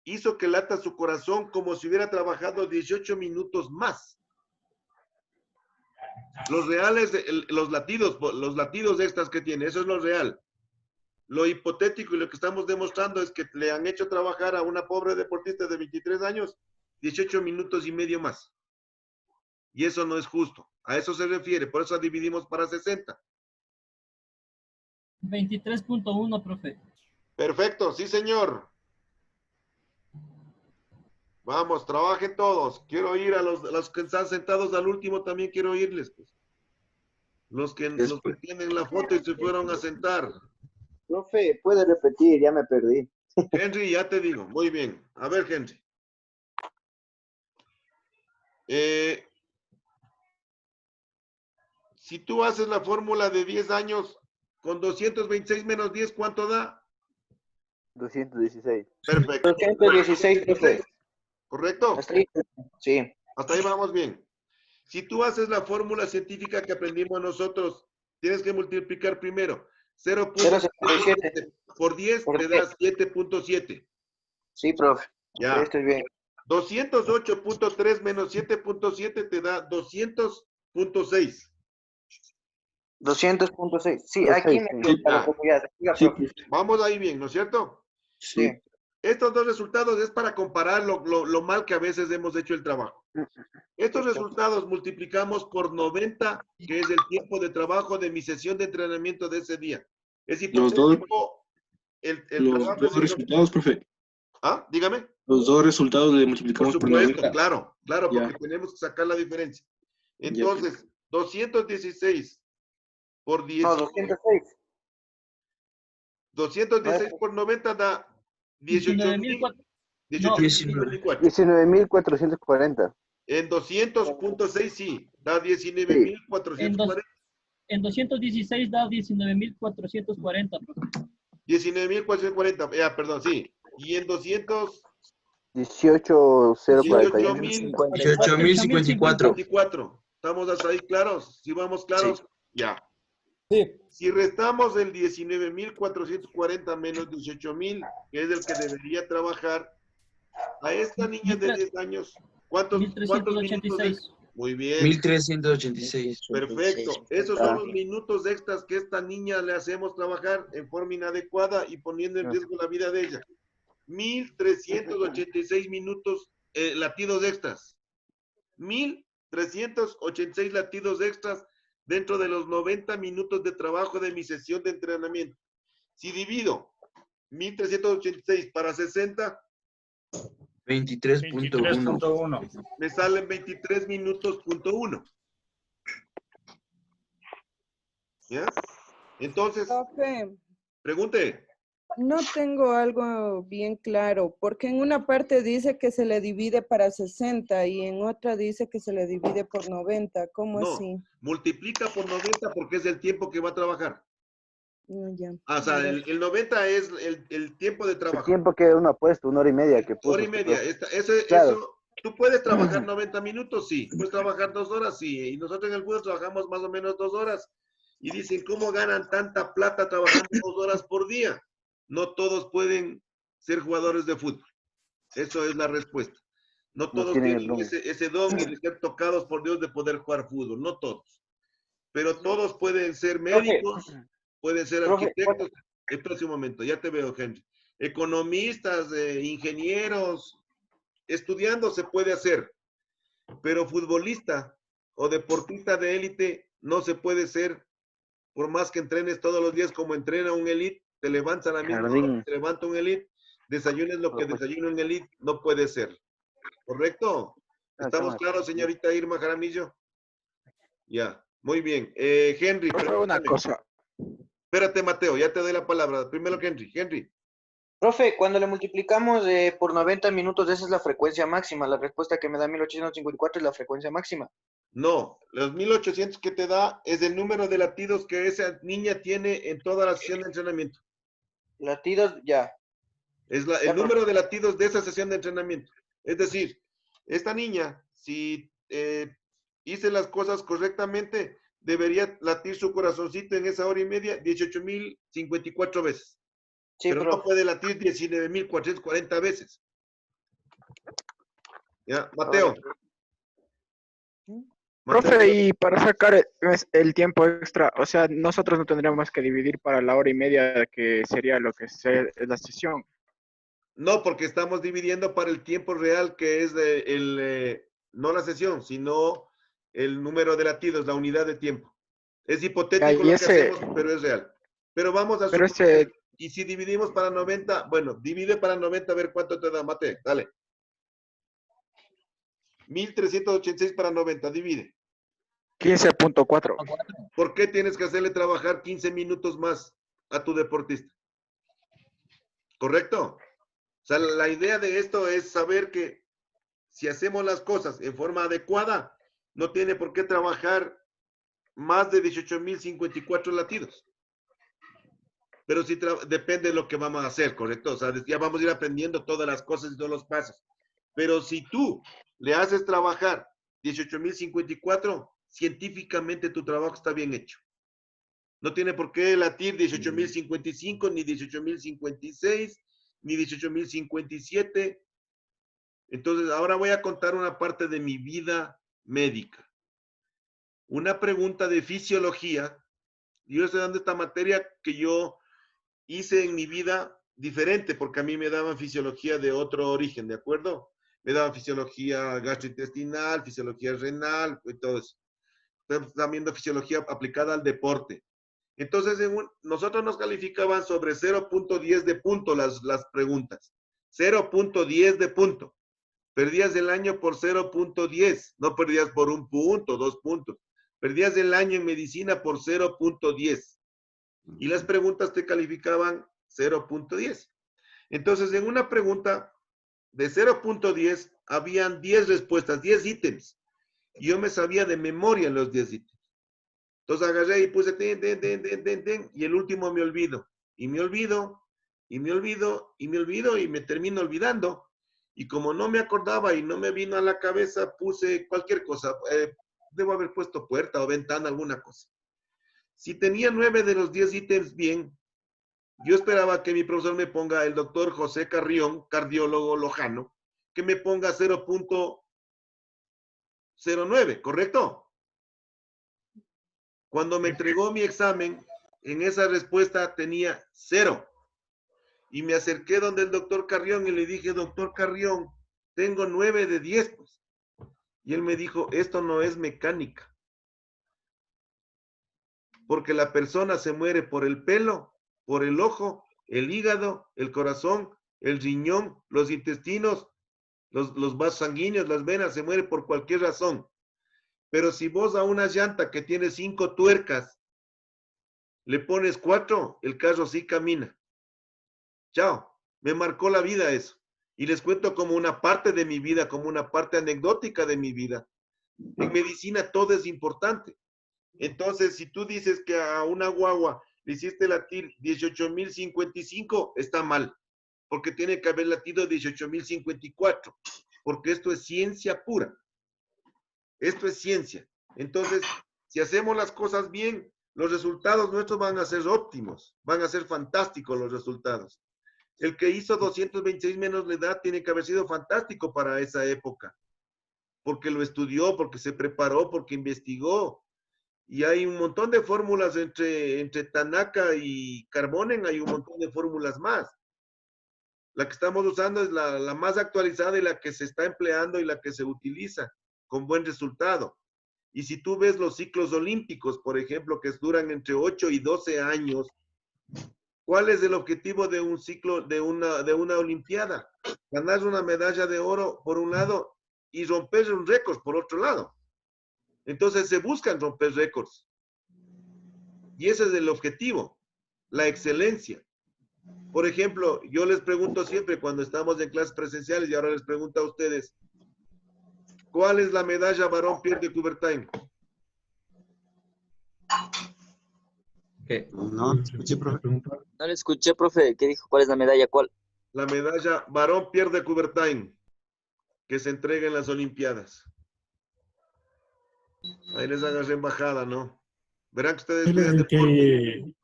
hizo que lata su corazón como si hubiera trabajado 18 minutos más. Los reales, los latidos extras que tiene, eso es lo real. Lo hipotético y lo que estamos demostrando es que le han hecho trabajar a una pobre deportista de 23 años 18 minutos y medio más. Y eso no es justo. A eso se refiere, por eso dividimos para 60. 23.1, profe. Perfecto, sí señor. Vamos, trabajen todos. Quiero oír a los que están sentados al último, también quiero oírles. Pues. Los que tienen la foto y se fueron a sentar. Profe, puede repetir, ya me perdí. Henry, ya te digo. Muy bien. A ver, Henry. Si tú haces la fórmula de 10 años con 226 menos 10, ¿cuánto da? 216. Perfecto. 216, profe. ¿Correcto? Sí. Hasta ahí vamos bien. Si tú haces la fórmula científica que aprendimos nosotros, tienes que multiplicar primero 0.77 por 10 te da 7.7. Sí, profe. Ya. Estoy bien. 208.3 menos 7.7 te da 200.6. 200.6. Sí, aquí me Vamos ahí bien, ¿no es cierto? Sí. Estos dos resultados es para comparar lo mal que a veces hemos hecho el trabajo. Estos resultados multiplicamos por 90, que es el tiempo de trabajo de mi sesión de entrenamiento de ese día. Es decir, los dos resultados, profe. ¿Ah? Dígame. Los dos resultados le multiplicamos por 90. Claro, porque tenemos que sacar la diferencia. Entonces, 216 por 10. No, 206. 216 por 90 da 19.440. En 200.6 sí, da 19.440. En 216 da 19.440. 19.440, perdón, sí. Y en 200... 18.054. ¿Estamos hasta ahí claros? Si vamos claros, sí. Ya. Sí. Si restamos el 19.440 menos 18.000, que es el que debería trabajar, a esta niña de 10 años, ¿cuántos minutos? Muy bien. 1.386. Perfecto. Esos son los minutos extras que esta niña le hacemos trabajar en forma inadecuada y poniendo en riesgo la vida de ella. 1.386 minutos latidos extras. 1.386 latidos extras dentro de los 90 minutos de trabajo de mi sesión de entrenamiento. Si divido 1.386 para 60, 23.1. Me salen 23 minutos.1. ¿Ya? Entonces, Profe, pregunte. no tengo algo bien claro, porque en una parte dice que se le divide para 60 y en otra dice que se le divide por 90. ¿Cómo así? Multiplica por 90 porque es el tiempo que va a trabajar. Ya. O sea, el 90 es el tiempo de trabajo. El tiempo que uno ha puesto, 1 hora y media que puso. 1 hora y media. Claro. Eso, ¿tú puedes trabajar 90 minutos? Sí. ¿Puedes trabajar 2 horas? Sí. Y nosotros en el fútbol trabajamos más o menos 2 horas. Y dicen, ¿cómo ganan tanta plata trabajando 2 horas por día? No todos pueden ser jugadores de fútbol. Eso es la respuesta. No todos tienen ese don y de ser tocados por Dios de poder jugar fútbol. No todos. Pero todos pueden ser médicos, pueden ser arquitectos. El próximo momento, ya te veo, Henry. Economistas, ingenieros, estudiando se puede hacer. Pero futbolista, o deportista de élite no se puede ser, por más que entrenes todos los días como entrena un élite, te levantas a la misma hora, te levanta un élite, desayunes lo que desayuna un élite, no puede ser. ¿Correcto? ¿Estamos claros, señorita Irma Jaramillo? Ya, muy bien. Henry, Una cosa. Espérate, Mateo, ya te doy la palabra. Primero Henry. Henry. Profe, cuando le multiplicamos por 90 minutos, esa es la frecuencia máxima. La respuesta que me da 1854 es la frecuencia máxima. No, los 1800 que te da es el número de latidos que esa niña tiene en toda la sesión de entrenamiento. Latidos, ya. Es el número de latidos de esa sesión de entrenamiento. Es decir, esta niña, si hice las cosas correctamente, debería latir su corazoncito en esa hora y media 18.054 veces. Sí, pero no puede latir 19.440 veces. Ya, Mateo. Profe, y para sacar el tiempo extra, o sea, nosotros no tendríamos que dividir para la hora y media que sería lo que es la sesión. No, porque estamos dividiendo para el tiempo real, que es no la sesión, sino el número de latidos, la unidad de tiempo. Es hipotético lo que hacemos, pero es real. Pero vamos a suponer, y si dividimos para 90, bueno, divide para 90 a ver cuánto te da, Mate, dale. 1386 para 90, divide. 15.4. ¿Por qué tienes que hacerle trabajar 15 minutos más a tu deportista? ¿Correcto? O sea, la idea de esto es saber que si hacemos las cosas en forma adecuada, no tiene por qué trabajar más de 18.054 latidos. Pero sí depende de lo que vamos a hacer, ¿correcto? O sea, ya vamos a ir aprendiendo todas las cosas y todos los pasos. Pero si tú le haces trabajar 18.054, científicamente tu trabajo está bien hecho. No tiene por qué latir 18.055, ni 18.056, ni 18.057. Entonces, ahora voy a contar una parte de mi vida médica. Una pregunta de fisiología. Yo estoy dando esta materia que yo hice en mi vida diferente, porque a mí me daban fisiología de otro origen, ¿de acuerdo? Me daban fisiología gastrointestinal, fisiología renal, y todo eso. Estamos viendo fisiología aplicada al deporte. Entonces, nosotros nos calificaban sobre 0.10 de punto las preguntas. 0.10 de punto. Perdías el año por 0.10. No perdías por 1 punto, 2 puntos. Perdías el año en medicina por 0.10. Y las preguntas te calificaban 0.10. Entonces, en una pregunta de 0.10, habían 10 respuestas, 10 ítems. Y yo me sabía de memoria los 10 ítems. Entonces agarré y puse y el último me olvido. Y me olvido, y me olvido, y me olvido, y me termino olvidando. Y como no me acordaba y no me vino a la cabeza, puse cualquier cosa. Debo haber puesto puerta o ventana, alguna cosa. Si tenía 9 de los 10 ítems bien, yo esperaba que mi profesor me ponga, el doctor José Carrión, cardiólogo lojano, que me ponga 0.09, ¿correcto? Cuando me entregó mi examen, en esa respuesta tenía 0. Y me acerqué donde el doctor Carrión y le dije, doctor Carrión, tengo 9 de 10, pues. Y él me dijo, esto no es mecánica. Porque la persona se muere por el pelo, por el ojo, el hígado, el corazón, el riñón, los intestinos, los vasos sanguíneos, las venas, se muere por cualquier razón. Pero si vos a una llanta que tiene 5 tuercas le pones 4, el carro sí camina. Chao, me marcó la vida eso. Y les cuento como una parte de mi vida, como una parte anecdótica de mi vida. En medicina todo es importante. Entonces, si tú dices que a una guagua le hiciste latir 18.055, está mal. Porque tiene que haber latido 18.054. Porque esto es ciencia pura. Esto es ciencia. Entonces, si hacemos las cosas bien, los resultados nuestros van a ser óptimos. Van a ser fantásticos los resultados. El que hizo 226 menos la edad tiene que haber sido fantástico para esa época. Porque lo estudió, porque se preparó, porque investigó. Y hay un montón de fórmulas entre Tanaka y Carbonen, hay un montón de fórmulas más. La que estamos usando es la más actualizada y la que se está empleando y la que se utiliza con buen resultado. Y si tú ves los ciclos olímpicos, por ejemplo, que duran entre 8 y 12 años, ¿cuál es el objetivo de un ciclo, de una olimpiada? Ganar una medalla de oro por un lado y romper un récord por otro lado. Entonces se buscan romper récords. Y ese es el objetivo, la excelencia. Por ejemplo, yo les pregunto siempre cuando estamos en clases presenciales y ahora les pregunto a ustedes, ¿cuál es la medalla varón Pierre de Coubertin? ¿Qué? No, escuché, profe. No le escuché, profe. ¿Qué dijo? ¿Cuál es la medalla? ¿Cuál? La medalla varón Pierre de Coubertin, que se entrega en las Olimpiadas. Ahí les hagas embajada, ¿no? Verán que ustedes Él es cuidan el deporte.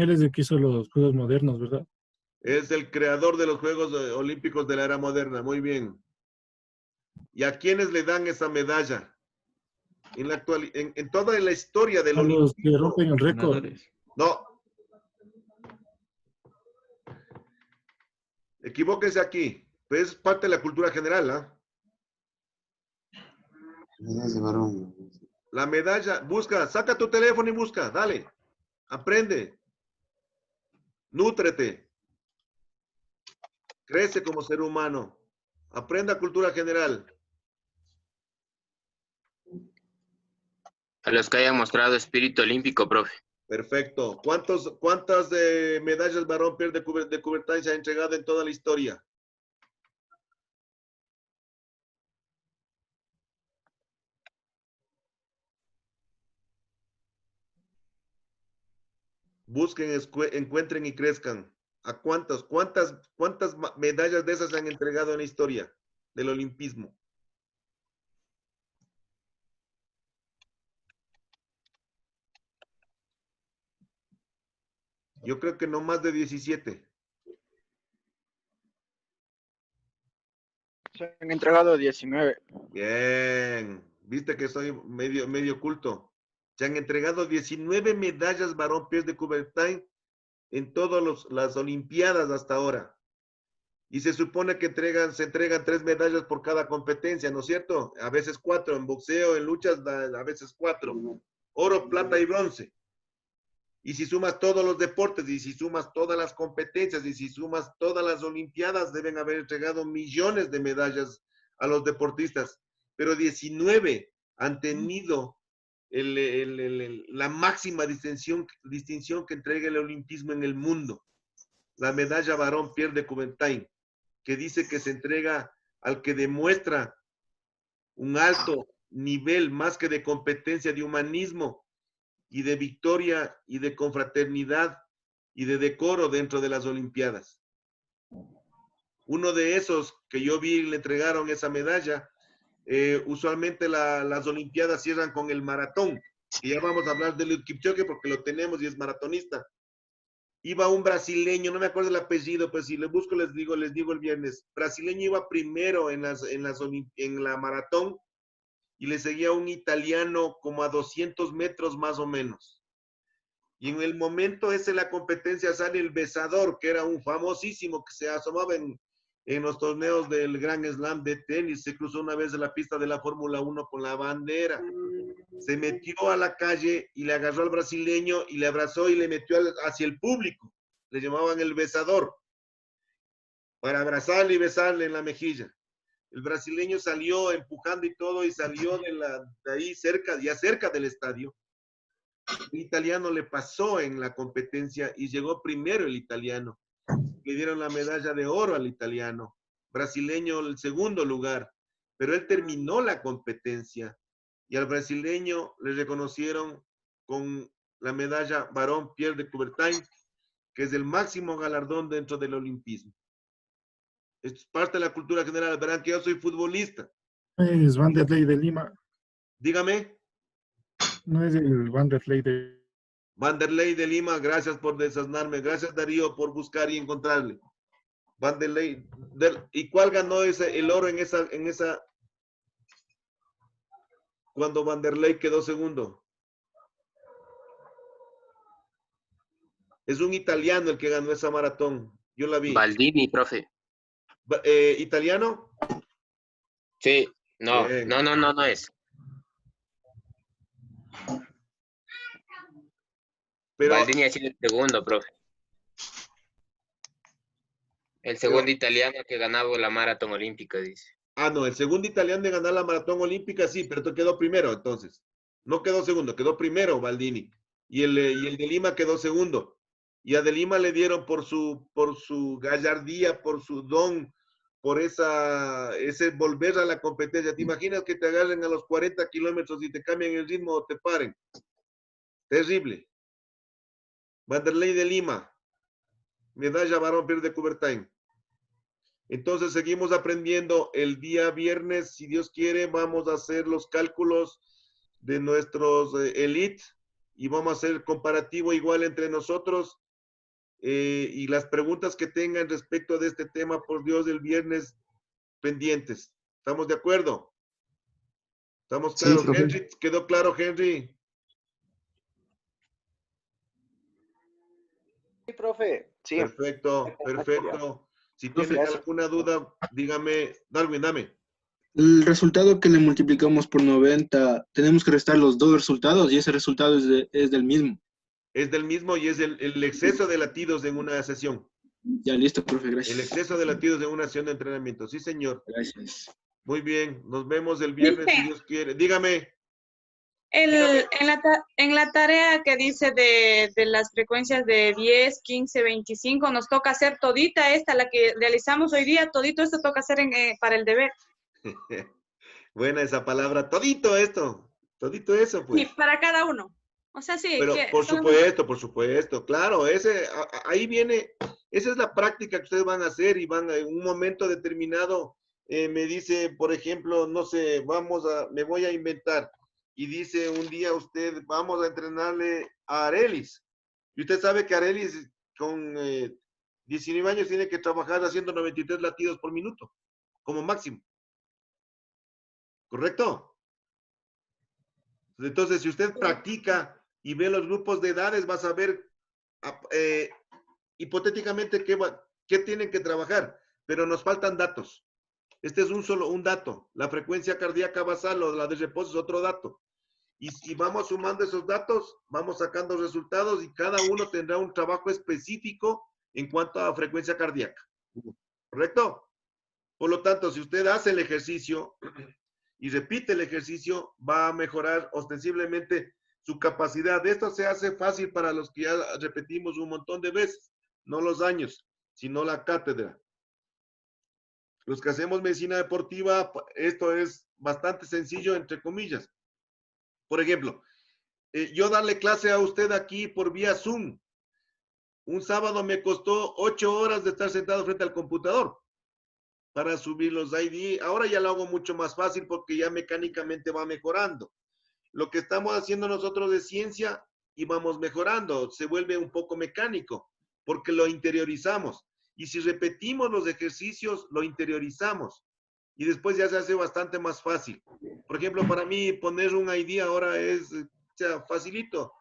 él es el que hizo los Juegos Modernos, ¿verdad? Es el creador de los Juegos Olímpicos de la era moderna. Muy bien. ¿Y a quiénes le dan esa medalla? En la en toda la historia del A los que olimpismo. rompen el récord. No. Equivóquense aquí. Pues es parte de la cultura general, ¿ah? Medallas de varón. La medalla, busca, saca tu teléfono y busca, dale. Aprende. Nútrete. Crece como ser humano. Aprenda cultura general. A los que hayan mostrado espíritu olímpico, profe. Perfecto. ¿Cuántas medallas varón Pierre de Coubertin se ha entregado en toda la historia? Busquen, encuentren y crezcan. ¿A cuántas medallas de esas se han entregado en la historia del olimpismo? Yo creo que no más de 17. Se han entregado 19. Bien. Viste que soy medio culto. Se han entregado 19 medallas varón Pierre de Coubertin en todas las Olimpiadas hasta ahora. Y se supone que se entregan 3 medallas por cada competencia, ¿no es cierto? A veces 4, en boxeo, en luchas, a veces 4. Oro, plata y bronce. Y si sumas todos los deportes, y si sumas todas las competencias, y si sumas todas las Olimpiadas, deben haber entregado millones de medallas a los deportistas. Pero 19 han tenido la máxima distinción que entrega el olimpismo en el mundo. La medalla varón Pierre de Coubertin, que dice que se entrega al que demuestra un alto nivel, más que de competencia, de humanismo y de victoria y de confraternidad y de decoro dentro de las Olimpiadas. Uno de esos que yo vi le entregaron esa medalla. Usualmente las Olimpiadas cierran con el maratón, y ya vamos a hablar de Eliud Kipchoge porque lo tenemos y es maratonista. Iba un brasileño, no me acuerdo el apellido, pues si le busco les digo el viernes. Brasileño iba primero en la maratón y le seguía un italiano como a 200 metros más o menos. Y en el momento ese la competencia sale el besador, que era un famosísimo que se asomaba en los torneos del Grand Slam de tenis. Se cruzó una vez de la pista de la Fórmula 1 con la bandera. Se metió a la calle y le agarró al brasileño y le abrazó y le metió hacia el público. Le llamaban el besador, para abrazarle y besarle en la mejilla. El brasileño salió empujando y todo, y salió de ahí ya cerca del estadio. El italiano le pasó en la competencia y llegó primero el italiano. Le dieron la medalla de oro al italiano. Brasileño el segundo lugar, pero él terminó la competencia y al brasileño le reconocieron con la medalla varón Pierre de Coubertin, que es el máximo galardón dentro del olimpismo. Esto es parte de la cultura general. Verán que yo soy futbolista. Es Vanderlei de Lima. Dígame. No es el Vanderlei de... Vanderlei de Lima, gracias por desasnarme. Gracias, Darío, por buscar y encontrarle. Vanderlei. ¿Y cuál ganó el oro en esa cuando Vanderlei quedó segundo? Es un italiano el que ganó esa maratón. Yo la vi. Baldini, profe. ¿Italiano? Sí, no, Bien. no es. Pero, Baldini ha sido el segundo, profe. El segundo italiano que ganaba la maratón olímpica, dice. no, el segundo italiano de ganar la maratón olímpica, sí, pero quedó primero, entonces. No quedó segundo, quedó primero Baldini. Y el de Lima quedó segundo. Y a de Lima le dieron por su gallardía, por su don, por ese volver a la competencia. ¿Te imaginas que te agarren a los 40 kilómetros y te cambien el ritmo o te paren? Terrible. Vanderlei de Lima, medalla varón Pierre de Coubertin. Entonces seguimos aprendiendo. El día viernes, si Dios quiere, vamos a hacer los cálculos de nuestros elite y vamos a hacer comparativo igual entre nosotros. Y las preguntas que tengan respecto de este tema, por Dios, del viernes, pendientes. ¿Estamos de acuerdo? ¿Estamos claros? Sí, Henry, ¿quedó claro, Henry? Sí, profe. Sí. Perfecto, perfecto. Si tienen alguna duda, dígame. Darwin, dame. El resultado que le multiplicamos por 90, tenemos que restar los dos resultados y ese resultado es del mismo. Es del mismo y es el exceso de latidos en una sesión. Ya, listo, profe, gracias. El exceso de latidos en una sesión de entrenamiento. Sí, señor. Gracias. Muy bien. Nos vemos el viernes, si Dios quiere. Dígame. En la tarea que dice de las frecuencias de 10, 15, 25, nos toca hacer todita esta, la que realizamos hoy día, todito esto toca hacer para el deber. Buena esa palabra. Todito esto. Todito eso, pues. Sí, para cada uno. O sea, sí. Pero por supuesto, claro, ahí viene, esa es la práctica que ustedes van a hacer y van en un momento determinado, me dice, por ejemplo, no sé, me voy a inventar, y dice un día usted, vamos a entrenarle a Arelis, y usted sabe que Arelis con 19 años tiene que trabajar haciendo 93 latidos por minuto, como máximo. ¿Correcto? Entonces, si usted practica y ve los grupos de edades, vas a ver hipotéticamente qué tienen que trabajar, pero nos faltan datos. Este es un dato. La frecuencia cardíaca basal o la de reposo es otro dato. Y si vamos sumando esos datos, vamos sacando resultados y cada uno tendrá un trabajo específico en cuanto a frecuencia cardíaca. ¿Correcto? Por lo tanto, si usted hace el ejercicio y repite el ejercicio, va a mejorar ostensiblemente su capacidad. Esto se hace fácil para los que ya repetimos un montón de veces, no los años, sino la cátedra. Los que hacemos medicina deportiva, esto es bastante sencillo, entre comillas. Por ejemplo, yo darle clase a usted aquí por vía Zoom. Un sábado me costó 8 horas de estar sentado frente al computador para subir los ID. Ahora ya lo hago mucho más fácil porque ya mecánicamente va mejorando. Lo que estamos haciendo nosotros de ciencia y vamos mejorando, se vuelve un poco mecánico porque lo interiorizamos. Y si repetimos los ejercicios, lo interiorizamos. Y después ya se hace bastante más fácil. Por ejemplo, para mí poner un ID ahora es facilito.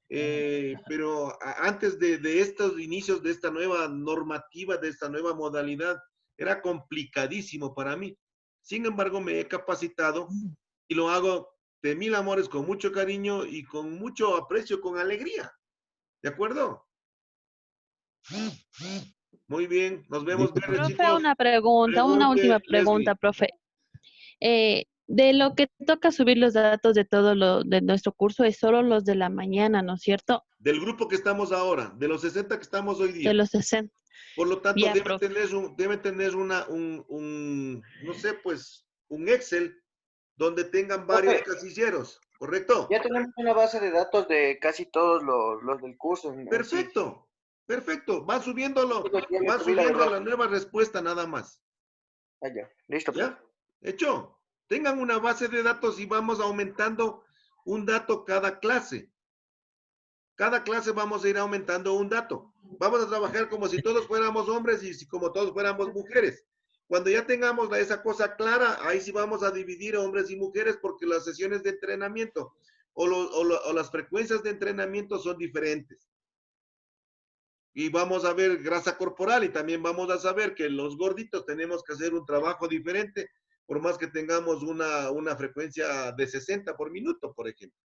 Pero antes de estos inicios de esta nueva normativa, de esta nueva modalidad, era complicadísimo para mí. Sin embargo, me he capacitado y lo hago de mil amores, con mucho cariño y con mucho aprecio, con alegría. ¿De acuerdo? Muy bien, nos vemos. Profe, una pregunta, una última pregunta, Leslie. profe. De lo que toca subir los datos de todo lo de nuestro curso es solo los de la mañana, ¿no es cierto? Del grupo que estamos ahora, de los 60 que estamos hoy día. De los 60. Por lo tanto, Ya, deben tener no sé, pues, un Excel donde tengan varios casilleros, ¿correcto? Ya tenemos una base de datos de casi todos los del curso. Perfecto, perfecto. Va subiéndolo, ya va subí la subiendo verdad. la nueva respuesta nada más. Ya, listo. ¿Ya? Hecho. Tengan una base de datos y vamos aumentando un dato cada clase. Cada clase vamos a ir aumentando un dato. Vamos a trabajar como si todos fuéramos hombres y como todos fuéramos mujeres. Cuando ya tengamos esa cosa clara, ahí sí vamos a dividir hombres y mujeres porque las sesiones de entrenamiento o las frecuencias de entrenamiento son diferentes. Y vamos a ver grasa corporal y también vamos a saber que los gorditos tenemos que hacer un trabajo diferente por más que tengamos una frecuencia de 60 por minuto, por ejemplo.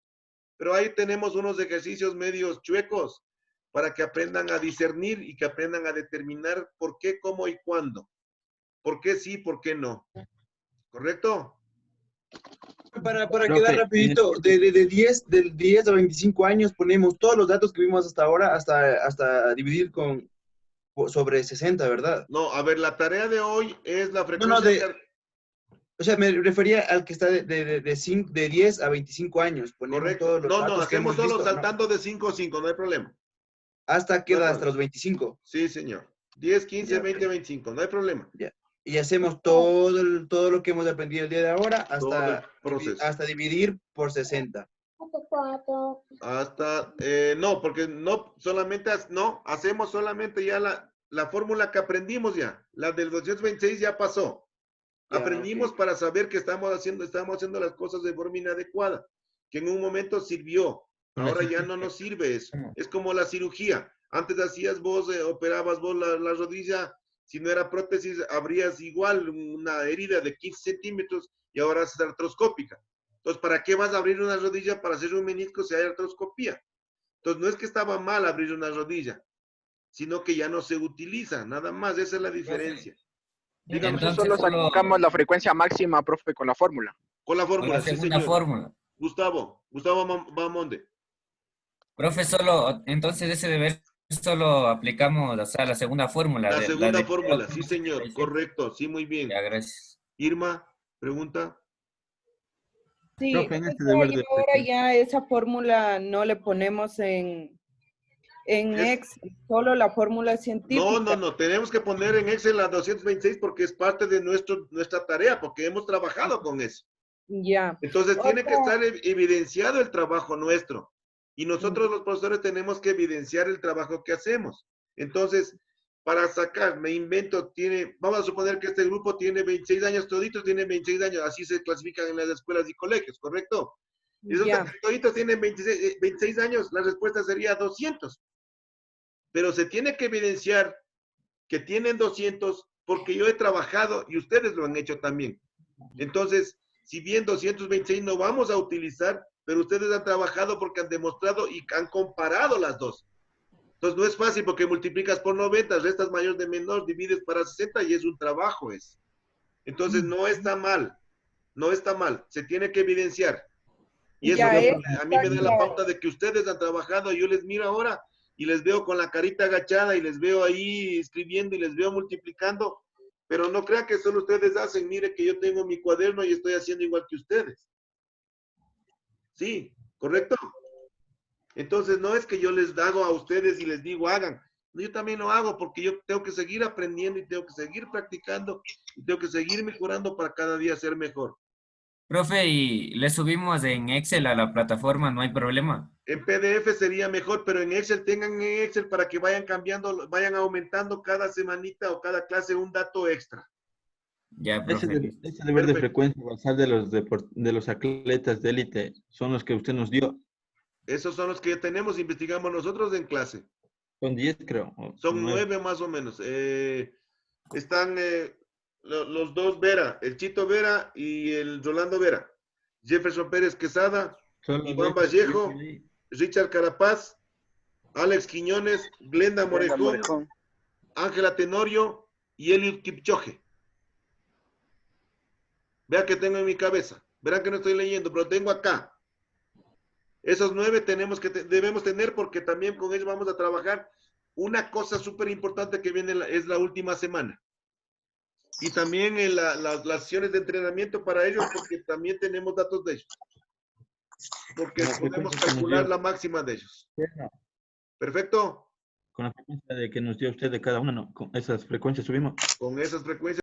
Pero ahí tenemos unos ejercicios medios chuecos para que aprendan a discernir y que aprendan a determinar por qué, cómo y cuándo. ¿Por qué sí, por qué no? ¿Correcto? Para quedar rapidito, del 10 a 25 años ponemos todos los datos que vimos hasta ahora, hasta dividir sobre 60, ¿verdad? No, a ver, la tarea de hoy es la frecuencia. O sea, me refería al que está de 10 a 25 años. Ponemos Correcto. todos los datos que hacemos hemos solo visto, saltando de 5 a 5, no hay problema. Hasta queda hasta los 25. Sí, señor. 10, 15, Ya, 20, 25, no hay problema. Ya. Y hacemos todo lo que hemos aprendido el día de ahora hasta dividir por 60. No, porque no solamente, hacemos solamente ya la fórmula que aprendimos ya. La del 226 ya pasó. Aprendimos para saber que estamos haciendo las cosas de forma inadecuada, que en un momento sirvió. Ahora ya no nos sirve eso. Es como la cirugía. Antes hacías vos, operabas vos la rodilla, si no era prótesis, habrías igual una herida de 15 centímetros y ahora es artroscópica. Entonces, ¿para qué vas a abrir una rodilla para hacer un menisco si hay artroscopía? Entonces, no es que estaba mal abrir una rodilla, sino que ya no se utiliza, nada más. Esa es la diferencia. Entonces solo sacamos la frecuencia máxima, profe, con la fórmula. Con la fórmula, la segunda fórmula. Gustavo Bamonde. Profe, entonces ese deber solo aplicamos, o sea, la segunda fórmula. La segunda fórmula, sí señor, correcto, sí, muy bien. Ya, gracias. Irma, pregunta. Sí, ahora ya esa fórmula no le ponemos en Excel, solo la fórmula científica. No, tenemos que poner en Excel la 226 porque es parte de nuestra tarea, porque hemos trabajado con eso. Ya. Entonces tiene que estar evidenciado el trabajo nuestro. Y nosotros los profesores tenemos que evidenciar el trabajo que hacemos. Entonces, para sacar, me invento, vamos a suponer que este grupo tiene 26 años, toditos tienen 26 años, así se clasifican en las escuelas y colegios, ¿correcto? Y esos toditos tienen 26 años, la respuesta sería 200. Pero se tiene que evidenciar que tienen 200 porque yo he trabajado y ustedes lo han hecho también. Entonces, si bien 226 no vamos a utilizar, pero ustedes han trabajado porque han demostrado y han comparado las dos. Entonces no es fácil porque multiplicas por 90, restas mayor de menor, divides para 60 y es un trabajo es. Entonces no está mal, se tiene que evidenciar. Y eso a mí me da la pauta de que ustedes han trabajado, yo les miro ahora y les veo con la carita agachada y les veo ahí escribiendo y les veo multiplicando, pero no crean que solo ustedes hacen, mire que yo tengo mi cuaderno y estoy haciendo igual que ustedes. Sí, ¿correcto? Entonces, no es que yo les hago a ustedes y les digo hagan. Yo también lo hago porque yo tengo que seguir aprendiendo y tengo que seguir practicando y tengo que seguir mejorando para cada día ser mejor. Profe, ¿y le subimos en Excel a la plataforma? ¿No hay problema? En PDF sería mejor, pero en Excel tengan en Excel para que vayan cambiando, vayan aumentando cada semanita o cada clase un dato extra. Ya, profe. Ese deber de frecuencia basal de los atletas de élite son los que usted nos dio. Esos son los que tenemos, investigamos nosotros en clase. Son 10, creo. Son 9 más o menos. Están los dos Vera, el Chito Vera y el Rolando Vera. Jefferson Pérez Quesada, Iván Vallejo, Richard Carapaz, Alex Quiñones, Glenda Morejón, Ángela Tenorio y Eliud Kipchoge. Vea que tengo en mi cabeza. Verán que no estoy leyendo, pero tengo acá. Esos 9 debemos tener porque también con ellos vamos a trabajar una cosa súper importante que viene es la última semana. Y también las sesiones de entrenamiento para ellos porque también tenemos datos de ellos. Porque podemos calcular la máxima de ellos. ¿Perfecto? Con la frecuencia de que nos dio usted de cada uno, ¿no? Con esas frecuencias subimos. Con esas frecuencias